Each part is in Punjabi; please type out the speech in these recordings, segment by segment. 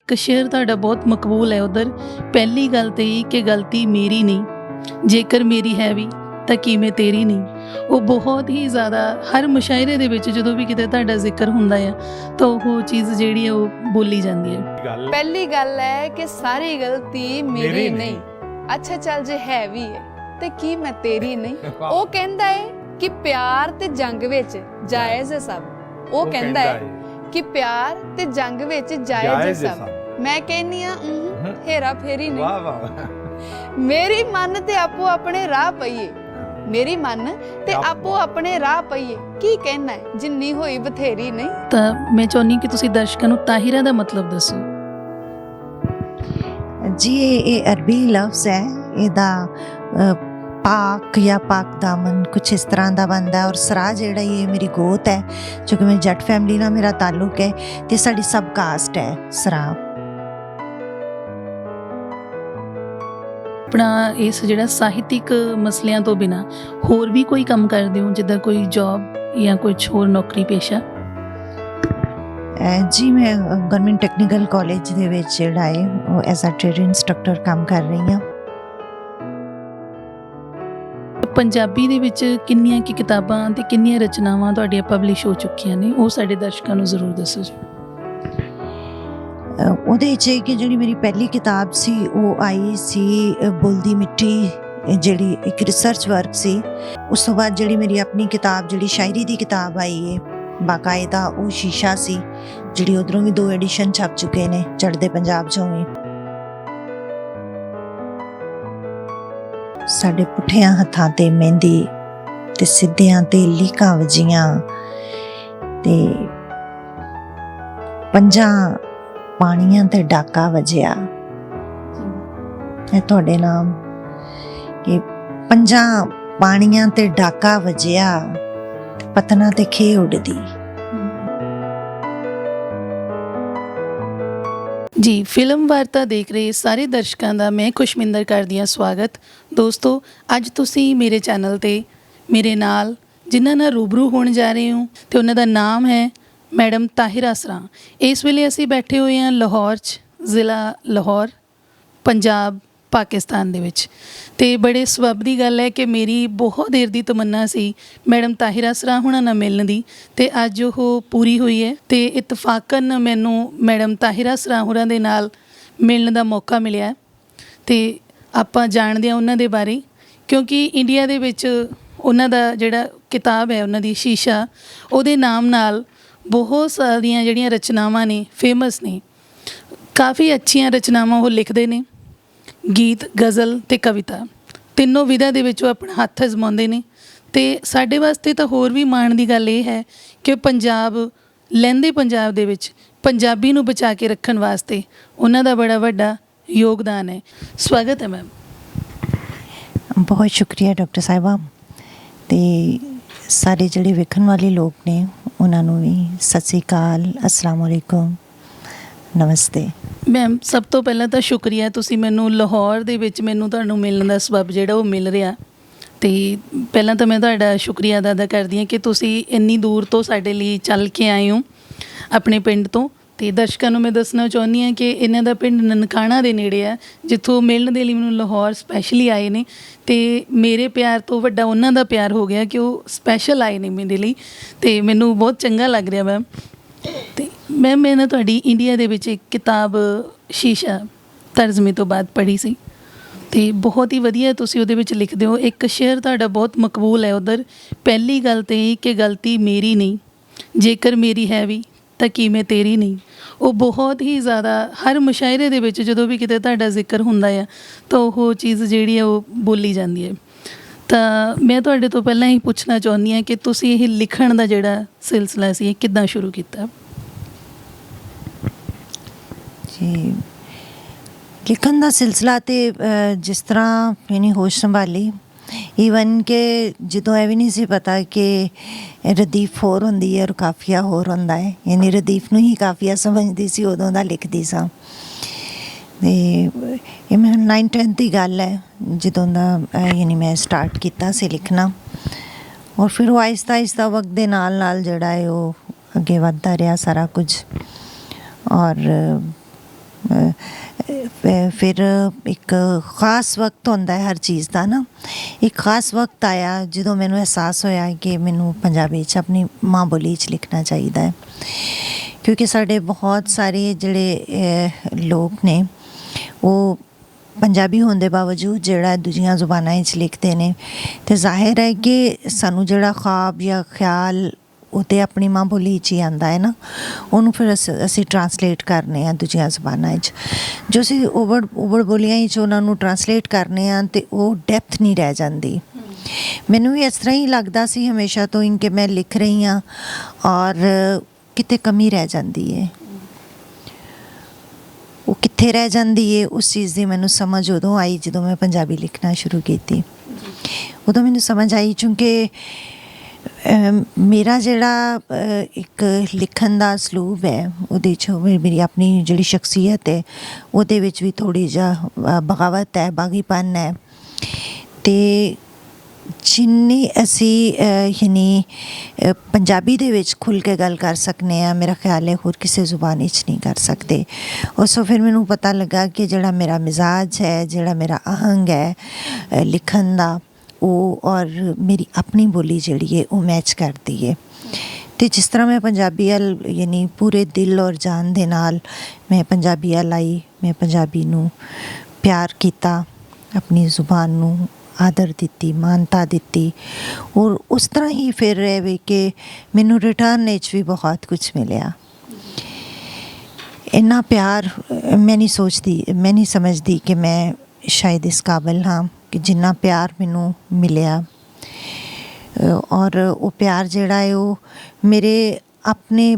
ਇੱਕ ਸ਼ੇਅਰ ਤੁਹਾਡਾ ਬਹੁਤ ਮਕਬੂਲ ਹੈ ਉੱਧਰ। ਪਹਿਲੀ ਗੱਲ ਤਾਂ ਇਹ ਕਿ ਗਲਤੀ ਮੇਰੀ ਨਹੀਂ, ਜੇਕਰ ਮੇਰੀ ਹੈ ਵੀ ਤਾਂ ਕਿਵੇਂ ਤੇਰੀ ਨਹੀਂ। ਉਹ ਬਹੁਤ ਹੀ ਜ਼ਿਆਦਾ ਹਰ ਮੁਸ਼ਾਇਰੇ ਦੇ ਵਿੱਚ ਜਦੋਂ ਵੀ ਕਿਤੇ ਤੁਹਾਡਾ ਜ਼ਿਕਰ ਹੁੰਦਾ ਆ ਤਾਂ ਉਹ ਚੀਜ਼ ਜਿਹੜੀ ਹੈ ਉਹ ਬੋਲੀ ਜਾਂਦੀ ਹੈ। ਪਹਿਲੀ ਗੱਲ ਹੈ ਕਿ ਸਾਰੀ ਗਲਤੀ ਮੇਰੀ ਨਹੀਂ, ਅੱਛਾ ਚੱਲ ਜੇ ਹੈ ਵੀ ਹੈ ਤੇ ਕੀ ਮੈਂ ਤੇਰੀ ਨਹੀਂ। ਉਹ ਕਹਿੰਦਾ ਹੈ ਕਿ ਪਿਆਰ ਤੇ ਜੰਗ ਵਿੱਚ ਜਾਇਜ਼ ਹੈ ਸਭ। ਉਹ ਕਹਿੰਦਾ ਹੈ ਕਿ ਪਿਆਰ ਤੇ ਜੰਗ ਵਿੱਚ ਜਾਇਜ਼ ਹੈ ਸਭ। ਮੈਂ ਕਹਿੰਨੀ ਆ ਹੇਰਾ ਫੇਰੀ ਨਹੀਂ। ਵਾਹ ਵਾਹ। ਮੇਰੀ ਮਨ ਤੇ ਆਪੋ ਆਪਣੇ ਰਾਹ ਪਈਏ, ਮੇਰੀ ਮਨ ਤੇ ਆਪੋ ਆਪਣੇ ਰਾਹ ਪਈਏ। ਕੀ ਕਹਿਣਾ ਹੈ ਜਿੰਨੀ ਹੋਈ ਬਥੇਰੀ ਨਹੀਂ। ਤਾਂ ਮੈਂ ਚਾਹੁੰਦੀ ਕਿ ਤੁਸੀਂ ਦਰਸ਼ਕਾਂ ਨੂੰ ਤਾਹਿਰਾ ਦਾ ਮਤਲਬ ਦੱਸੋ ਜੀ। ਇਹ ਅਰਬੀ ਲਫ਼ਜ਼ ਹੈ, ਇਹਦਾ ਪਾਕ ਜਾਂ ਪਾਕ ਦਾਮਨ ਕੁਛ ਇਸ ਤਰ੍ਹਾਂ ਦਾ ਬਣਦਾ। ਔਰ ਸਰਾ ਜਿਹੜਾ ਇਹ ਮੇਰੀ ਗੋਤ ਹੈ, ਜੋ ਕਿ ਮੇਰੀ ਜੱਟ ਫੈਮਿਲੀ ਨਾਲ ਮੇਰਾ ਤਾਲੁਕ ਹੈ ਤੇ ਸਾਡੀ ਸਬ ਕਾਸਟ ਹੈ ਸਰਾ। ਆਪਣਾ ਇਸ ਜਿਹੜਾ ਸਾਹਿਤਿਕ ਮਸਲਿਆਂ ਤੋਂ ਬਿਨਾਂ ਹੋਰ ਵੀ ਕੋਈ ਕੰਮ ਕਰਦੇ ਹੋ, ਜਿੱਦਾਂ ਕੋਈ ਜੌਬ ਜਾਂ ਕੁਛ ਹੋਰ ਨੌਕਰੀ ਪੇਸ਼ਾ? ਜੀ ਮੈਂ ਗਵਰਨਮੈਂਟ ਟੈਕਨੀਕਲ ਕਾਲਜ ਦੇ ਵਿੱਚ ਜਿਹੜਾ ਹੈ ਉਹ ਐਜ਼ ਅ ਟ੍ਰੇਡ ਇੰਸਟਰਕਟਰ ਕੰਮ ਕਰ ਰਹੀ ਹਾਂ। ਪੰਜਾਬੀ ਦੇ ਵਿੱਚ ਕਿੰਨੀਆਂ ਕੀ ਕਿਤਾਬਾਂ ਤੇ ਕਿੰਨੀਆਂ ਰਚਨਾਵਾਂ ਤੁਹਾਡੀਆਂ ਪਬਲਿਸ਼ ਹੋ ਚੁੱਕੀਆਂ ਨੇ, ਉਹ ਸਾਡੇ ਦਰਸ਼ਕਾਂ ਨੂੰ ਜ਼ਰੂਰ ਦੱਸੋ ਜੀ। ਉਹਦੇ 'ਚ ਕਿ ਜਿਹੜੀ ਮੇਰੀ ਪਹਿਲੀ ਕਿਤਾਬ ਸੀ ਉਹ ਆਈ ਸੀ ਬੁੱਲ੍ਹ ਦੀ ਮਿੱਟੀ, ਜਿਹੜੀ ਇੱਕ ਰਿਸਰਚ ਵਰਕ ਸੀ। ਉਸ ਤੋਂ ਬਾਅਦ ਜਿਹੜੀ ਮੇਰੀ ਆਪਣੀ ਕਿਤਾਬ ਜਿਹੜੀ ਸ਼ਾਇਰੀ ਦੀ ਕਿਤਾਬ ਆਈ ਹੈ ਬਾਕਾਇਦਾ, ਉਹ ਸ਼ੀਸ਼ਾ ਸੀ, ਜਿਹੜੀ ਉੱਧਰੋਂ ਵੀ 2 ਐਡੀਸ਼ਨ ਛਪ ਚੁੱਕੇ ਨੇ, ਚੜ੍ਹਦੇ ਪੰਜਾਬ 'ਚੋਂ ਵੀ। ਸਾਡੇ ਪੁੱਠਿਆਂ ਹੱਥਾਂ ਤੇ ਮਹਿੰਦੀ ਤੇ ਸਿੱਧਿਆਂ ਤੇ ਲੀਕਾਂ ਵਜੀਆਂ ਤੇ ਪੰਜਾਂ ਪਾਣੀਆਂ ਤੇ ਡਾਕਾ ਵਜਿਆ। ਇਹ ਤੁਹਾਡੇ ਨਾਮ ਕਿ ਪੰਜਾਂ ਪਾਣੀਆਂ ਤੇ ਡਾਕਾ ਵਜਿਆ, ਪਤਨਾ ਤੇ ਖੇ ਉੱਡਦੀ। ਜੀ, ਫਿਲਮ ਵਾਰਤਾ ਦੇਖ ਰਹੇ ਸਾਰੇ ਦਰਸ਼ਕਾਂ ਦਾ ਮੈਂ ਖੁਸ਼ਮਿੰਦਰ ਕਰਦੀ ਹਾਂ ਸਵਾਗਤ। ਦੋਸਤੋ, ਅੱਜ ਤੁਸੀਂ ਮੇਰੇ ਚੈਨਲ 'ਤੇ ਮੇਰੇ ਨਾਲ ਜਿਨ੍ਹਾਂ ਨਾਲ ਰੂਬਰੂ ਹੋਣ ਜਾ ਰਹੇ ਹੋ ਅਤੇ ਉਹਨਾਂ ਦਾ ਨਾਮ ਹੈ ਮੈਡਮ ਤਾਹਿਰਾ ਸਰਾਂ। ਇਸ ਵੇਲੇ ਅਸੀਂ ਬੈਠੇ ਹੋਏ ਹਾਂ ਲਾਹੌਰ 'ਚ, ਜ਼ਿਲ੍ਹਾ ਲਾਹੌਰ, ਪੰਜਾਬ, ਪਾਕਿਸਤਾਨ ਦੇ ਵਿੱਚ। ਅਤੇ ਬੜੇ ਸਬੱਬ ਦੀ ਗੱਲ ਹੈ ਕਿ ਮੇਰੀ ਬਹੁਤ ਦੇਰ ਦੀ ਤਮੰਨਾ ਸੀ ਮੈਡਮ ਤਾਹਿਰਾ ਸਰਾਂ ਹੁਣਾਂ ਨਾਲ ਮਿਲਣ ਦੀ, ਅਤੇ ਅੱਜ ਉਹ ਪੂਰੀ ਹੋਈ ਹੈ। ਅਤੇ ਇਤਫਾਕਨ ਮੈਨੂੰ ਮੈਡਮ ਤਾਹਿਰਾ ਸਰਾਂ ਹੋਰਾਂ ਦੇ ਨਾਲ ਮਿਲਣ ਦਾ ਮੌਕਾ ਮਿਲਿਆ ਅਤੇ ਆਪਾਂ ਜਾਣਦੇ ਹਾਂ ਉਹਨਾਂ ਦੇ ਬਾਰੇ, ਕਿਉਂਕਿ ਇੰਡੀਆ ਦੇ ਵਿੱਚ ਉਹਨਾਂ ਦਾ ਜਿਹੜਾ ਕਿਤਾਬ ਹੈ ਉਹਨਾਂ ਦੀ ਸ਼ੀਸ਼ਾ, ਉਹਦੇ ਨਾਮ ਨਾਲ ਬਹੁਤ ਸਾਰੀਆਂ ਜਿਹੜੀਆਂ ਰਚਨਾਵਾਂ ਨੇ ਫੇਮਸ ਨੇ। ਕਾਫੀ ਅੱਛੀਆਂ ਰਚਨਾਵਾਂ ਉਹ ਲਿਖਦੇ ਨੇ, ਗੀਤ, ਗਜ਼ਲ ਅਤੇ ਕਵਿਤਾ, ਤਿੰਨੋਂ ਵਿਧਾ ਦੇ ਵਿੱਚ ਉਹ ਆਪਣਾ ਹੱਥ ਅਜ਼ਮਾਉਂਦੇ ਨੇ। ਅਤੇ ਸਾਡੇ ਵਾਸਤੇ ਤਾਂ ਹੋਰ ਵੀ ਮਾਣ ਦੀ ਗੱਲ ਇਹ ਹੈ ਕਿ ਪੰਜਾਬ, ਲਹਿੰਦੇ ਪੰਜਾਬ ਦੇ ਵਿੱਚ ਪੰਜਾਬੀ ਨੂੰ ਬਚਾ ਕੇ ਰੱਖਣ ਵਾਸਤੇ ਉਹਨਾਂ ਦਾ ਬੜਾ ਵੱਡਾ ਯੋਗਦਾਨ ਹੈ। ਸਵਾਗਤ ਹੈ ਮੈਮ। ਬਹੁਤ ਸ਼ੁਕਰੀਆ ਡਾਕਟਰ ਸਾਹਿਬਾ, ਅਤੇ ਸਾਰੇ ਜਿਹੜੇ ਵੇਖਣ ਵਾਲੇ ਲੋਕ ਨੇ ਉਹਨਾਂ ਨੂੰ ਵੀ ਸਤਿ ਸ਼੍ਰੀ ਅਕਾਲ, ਅਸਲਾਮ ਵਾਲੇਕੁਮ, ਨਮਸਤੇ। ਮੈਮ, ਸਭ ਤੋਂ ਪਹਿਲਾਂ ਤਾਂ ਸ਼ੁਕਰੀਆ, ਤੁਸੀਂ ਮੈਨੂੰ ਲਾਹੌਰ ਦੇ ਵਿੱਚ ਤੁਹਾਨੂੰ ਮਿਲਣ ਦਾ ਸਬੱਬ ਜਿਹੜਾ ਉਹ ਮਿਲ ਰਿਹਾ। ਅਤੇ ਪਹਿਲਾਂ ਤਾਂ ਮੈਂ ਤੁਹਾਡਾ ਸ਼ੁਕਰੀਆ ਅਦਾ ਕਰਦੀ ਹਾਂ ਕਿ ਤੁਸੀਂ ਇੰਨੀ ਦੂਰ ਤੋਂ ਸਾਡੇ ਲਈ ਚੱਲ ਕੇ ਆਏ ਹੋ ਆਪਣੇ ਪਿੰਡ ਤੋਂ। ਅਤੇ ਦਰਸ਼ਕਾਂ ਨੂੰ ਮੈਂ ਦੱਸਣਾ ਚਾਹੁੰਦੀ ਹਾਂ ਕਿ ਇਹਨਾਂ ਦਾ ਪਿੰਡ ਨਨਕਾਣਾ ਦੇ ਨੇੜੇ ਆ, ਜਿੱਥੋਂ ਮਿਲਣ ਦੇ ਲਈ ਮੈਨੂੰ ਲਾਹੌਰ ਸਪੈਸ਼ਲੀ ਆਏ ਨੇ। ਅਤੇ ਮੇਰੇ ਪਿਆਰ ਤੋਂ ਵੱਡਾ ਉਹਨਾਂ ਦਾ ਪਿਆਰ ਹੋ ਗਿਆ ਕਿ ਉਹ ਸਪੈਸ਼ਲ ਆਏ ਨੇ ਮੇਰੇ ਲਈ, ਅਤੇ ਮੈਨੂੰ ਬਹੁਤ ਚੰਗਾ ਲੱਗ ਰਿਹਾ ਮੈਮ। ਅਤੇ ਮੈਮ, ਮੈਂ ਨਾ ਤੁਹਾਡੀ ਇੰਡੀਆ ਦੇ ਵਿੱਚ ਇੱਕ ਕਿਤਾਬ ਸ਼ੀਸ਼ਾ ਤਰਜਮੇ ਤੋਂ ਬਾਅਦ ਪੜ੍ਹੀ ਸੀ, ਅਤੇ ਬਹੁਤ ਹੀ ਵਧੀਆ ਤੁਸੀਂ ਉਹਦੇ ਵਿੱਚ ਲਿਖਦੇ ਹੋ। ਇੱਕ ਸ਼ੇਅਰ ਤੁਹਾਡਾ ਬਹੁਤ ਮਕਬੂਲ ਹੈ ਉੱਧਰ। ਪਹਿਲੀ ਗੱਲ ਤਾਂ ਇਹ ਕਿ ਗਲਤੀ ਮੇਰੀ ਨਹੀਂ, ਜੇਕਰ ਮੇਰੀ ਹੈ ਵੀ ਤਾਂ ਕਿਵੇਂ ਤੇਰੀ ਨਹੀਂ। ਉਹ ਬਹੁਤ ਹੀ ਜ਼ਿਆਦਾ ਹਰ ਮੁਸ਼ਾਇਰੇ ਦੇ ਵਿੱਚ ਜਦੋਂ ਵੀ ਕਿਤੇ ਤੁਹਾਡਾ ਜ਼ਿਕਰ ਹੁੰਦਾ ਆ ਤਾਂ ਉਹ ਚੀਜ਼ ਜਿਹੜੀ ਹੈ ਉਹ ਬੋਲੀ ਜਾਂਦੀ ਹੈ। ਤਾਂ ਮੈਂ ਤੁਹਾਡੇ ਤੋਂ ਪਹਿਲਾਂ ਹੀ ਪੁੱਛਣਾ ਚਾਹੁੰਦੀ ਹਾਂ ਕਿ ਤੁਸੀਂ ਇਹ ਲਿਖਣ ਦਾ ਜਿਹੜਾ ਸਿਲਸਿਲਾ ਸੀ ਇਹ ਕਿੱਦਾਂ ਸ਼ੁਰੂ ਕੀਤਾ? ਜੀ, ਲਿਖਣ ਦਾ ਸਿਲਸਿਲਾ ਤੇ ਜਿਸ ਤਰ੍ਹਾਂ ਮੈਨੇ ਹੋਸ਼ ਸੰਭਾਲੀ, ਈਵਨ ਕਿ ਜਦੋਂ ਇਹ ਵੀ ਨਹੀਂ ਸੀ ਪਤਾ ਕਿ ਰਦੀਫ ਹੋਰ ਹੁੰਦੀ ਹੈ ਔਰ ਕਾਫੀਆ ਹੋਰ ਹੁੰਦਾ ਹੈ, ਯਾਨੀ ਰਦੀਫ ਨੂੰ ਹੀ ਕਾਫੀਆ ਸਮਝਦੀ ਸੀ, ਉਦੋਂ ਦਾ ਲਿਖਦੀ ਸਾਂ। ਅਤੇ ਇਹ ਮੈਂ 9-10 ਦੀ ਗੱਲ ਹੈ ਜਦੋਂ ਦਾ ਯਾਨੀ ਮੈਂ ਸਟਾਰਟ ਕੀਤਾ ਸੀ ਲਿਖਣਾ, ਔਰ ਫਿਰ ਉਹ ਆਹਿਸਤਾ ਆਹਿਸਤਾ ਵਕਤ ਦੇ ਨਾਲ ਨਾਲ ਜਿਹੜਾ ਹੈ ਉਹ ਅੱਗੇ ਵੱਧਦਾ ਰਿਹਾ ਸਾਰਾ ਕੁਝ। ਔਰ ਫਿਰ ਇੱਕ ਖਾਸ ਵਕਤ ਹੁੰਦਾ ਹੈ ਹਰ ਚੀਜ਼ ਦਾ ਨਾ। ਇੱਕ ਖਾਸ ਵਕਤ ਆਇਆ ਜਦੋਂ ਮੈਨੂੰ ਅਹਿਸਾਸ ਹੋਇਆ ਕਿ ਮੈਨੂੰ ਪੰਜਾਬੀ 'ਚ ਆਪਣੀ ਮਾਂ ਬੋਲੀ 'ਚ ਲਿਖਣਾ ਚਾਹੀਦਾ ਹੈ, ਕਿਉਂਕਿ ਸਾਡੇ ਬਹੁਤ ਸਾਰੇ ਜਿਹੜੇ ਲੋਕ ਨੇ ਉਹ ਪੰਜਾਬੀ ਹੋਣ ਦੇ ਬਾਵਜੂਦ ਜਿਹੜਾ ਦੂਜੀਆਂ ਜ਼ੁਬਾਨਾਂ ਵਿੱਚ ਲਿਖਦੇ ਨੇ, ਅਤੇ ਜ਼ਾਹਿਰ ਹੈ ਕਿ ਸਾਨੂੰ ਜਿਹੜਾ ख्वाब ਜਾਂ ਖਿਆਲ ਉਹ ਤਾਂ ਆਪਣੀ ਮਾਂ ਬੋਲੀ 'ਚ ਹੀ ਆਉਂਦਾ ਹੈ ਨਾ, ਉਹਨੂੰ ਫਿਰ ਅਸੀਂ ਟਰਾਂਸਲੇਟ ਕਰਨੇ ਆ ਦੂਜੀਆਂ ਜ਼ੁਬਾਨਾਂ 'ਚ। ਜੋ ਅਸੀਂ ਉਬੜ ਬੋਲੀਆਂ 'ਚ ਉਹਨਾਂ ਨੂੰ ਟਰਾਂਸਲੇਟ ਕਰਨੇ ਆ ਅਤੇ ਉਹ ਡੈਪਥ ਨਹੀਂ ਰਹਿ ਜਾਂਦੀ। ਮੈਨੂੰ ਵੀ ਇਸ ਤਰ੍ਹਾਂ ਹੀ ਲੱਗਦਾ ਸੀ ਹਮੇਸ਼ਾ ਤੋਂ ਹੀ ਕਿ ਮੈਂ ਲਿਖ ਰਹੀ ਹਾਂ ਔਰ ਕਿਤੇ ਕਮੀ ਰਹਿ ਜਾਂਦੀ ਹੈ। ਉਹ ਕਿੱਥੇ ਰਹਿ ਜਾਂਦੀ ਹੈ ਉਸ ਚੀਜ਼ ਦੀ ਮੈਨੂੰ ਸਮਝ ਉਦੋਂ ਆਈ ਜਦੋਂ ਮੈਂ ਪੰਜਾਬੀ ਲਿਖਣਾ ਸ਼ੁਰੂ ਕੀਤੀ। ਉਦੋਂ ਮੈਨੂੰ ਸਮਝ ਆਈ ਕਿਉਂਕਿ ਮੇਰਾ ਜਿਹੜਾ ਇੱਕ ਲਿਖਣ ਦਾ ਅਸਲੂਬ ਹੈ ਉਹਦੇ 'ਚ ਮੇਰੀ ਆਪਣੀ ਜਿਹੜੀ ਸ਼ਖਸੀਅਤ ਹੈ ਉਹਦੇ ਵਿੱਚ ਵੀ ਥੋੜ੍ਹੀ ਜਿਹਾ ਬਗਾਵਤ ਹੈ, ਬਾਗੀਪਨ ਹੈ। ਅਤੇ ਜਿੰਨੀ ਅਸੀਂ ਯਾਨੀ ਪੰਜਾਬੀ ਦੇ ਵਿੱਚ ਖੁੱਲ੍ਹ ਕੇ ਗੱਲ ਕਰ ਸਕਨੇ ਹਾਂ, ਮੇਰਾ ਖਿਆਲ ਹੈ ਹੋਰ ਕਿਸੇ ਜ਼ੁਬਾਨ ਵਿੱਚ ਨਹੀਂ ਕਰ ਸਕਦੇ। ਉਸ ਫਿਰ ਮੈਨੂੰ ਪਤਾ ਲੱਗਾ ਕਿ ਜਿਹੜਾ ਮੇਰਾ ਮਿਜ਼ਾਜ ਹੈ, ਜਿਹੜਾ ਮੇਰਾ ਆਹੰਗ ਹੈ ਲਿਖਣ ਦਾ, ਉਹ ਔਰ ਮੇਰੀ ਆਪਣੀ ਬੋਲੀ ਜਿਹੜੀ ਹੈ ਉਹ ਮੈਚ ਕਰਦੀ ਹੈ। ਅਤੇ ਜਿਸ ਤਰ੍ਹਾਂ ਮੈਂ ਪੰਜਾਬੀ ਵੱਲ ਯਾਨੀ ਪੂਰੇ ਦਿਲ ਔਰ ਜਾਨ ਦੇ ਨਾਲ ਮੈਂ ਪੰਜਾਬੀ ਵੱਲ ਆਈ, ਮੈਂ ਪੰਜਾਬੀ ਨੂੰ ਪਿਆਰ ਕੀਤਾ, ਆਪਣੀ ਜ਼ੁਬਾਨ ਨੂੰ ਆਦਰ ਦਿੱਤੀ, ਮਾਨਤਾ ਦਿੱਤੀ, ਔਰ ਉਸ ਤਰ੍ਹਾਂ ਹੀ ਫਿਰ ਰਹੇ ਵੀ ਕਿ ਮੈਨੂੰ ਰਿਟਰਨ ਵਿੱਚ ਵੀ ਬਹੁਤ ਕੁਛ ਮਿਲਿਆ। ਇੰਨਾ ਪਿਆਰ ਮੈਂ ਨਹੀਂ ਸਮਝਦੀ ਕਿ ਮੈਂ ਸ਼ਾਇਦ ਇਸ ਕਾਬਲ ਹਾਂ ਕਿ ਜਿੰਨਾ ਪਿਆਰ ਮੈਨੂੰ ਮਿਲਿਆ। ਔਰ ਉਹ ਪਿਆਰ ਜਿਹੜਾ ਹੈ ਉਹ ਮੇਰੇ ਆਪਣੇ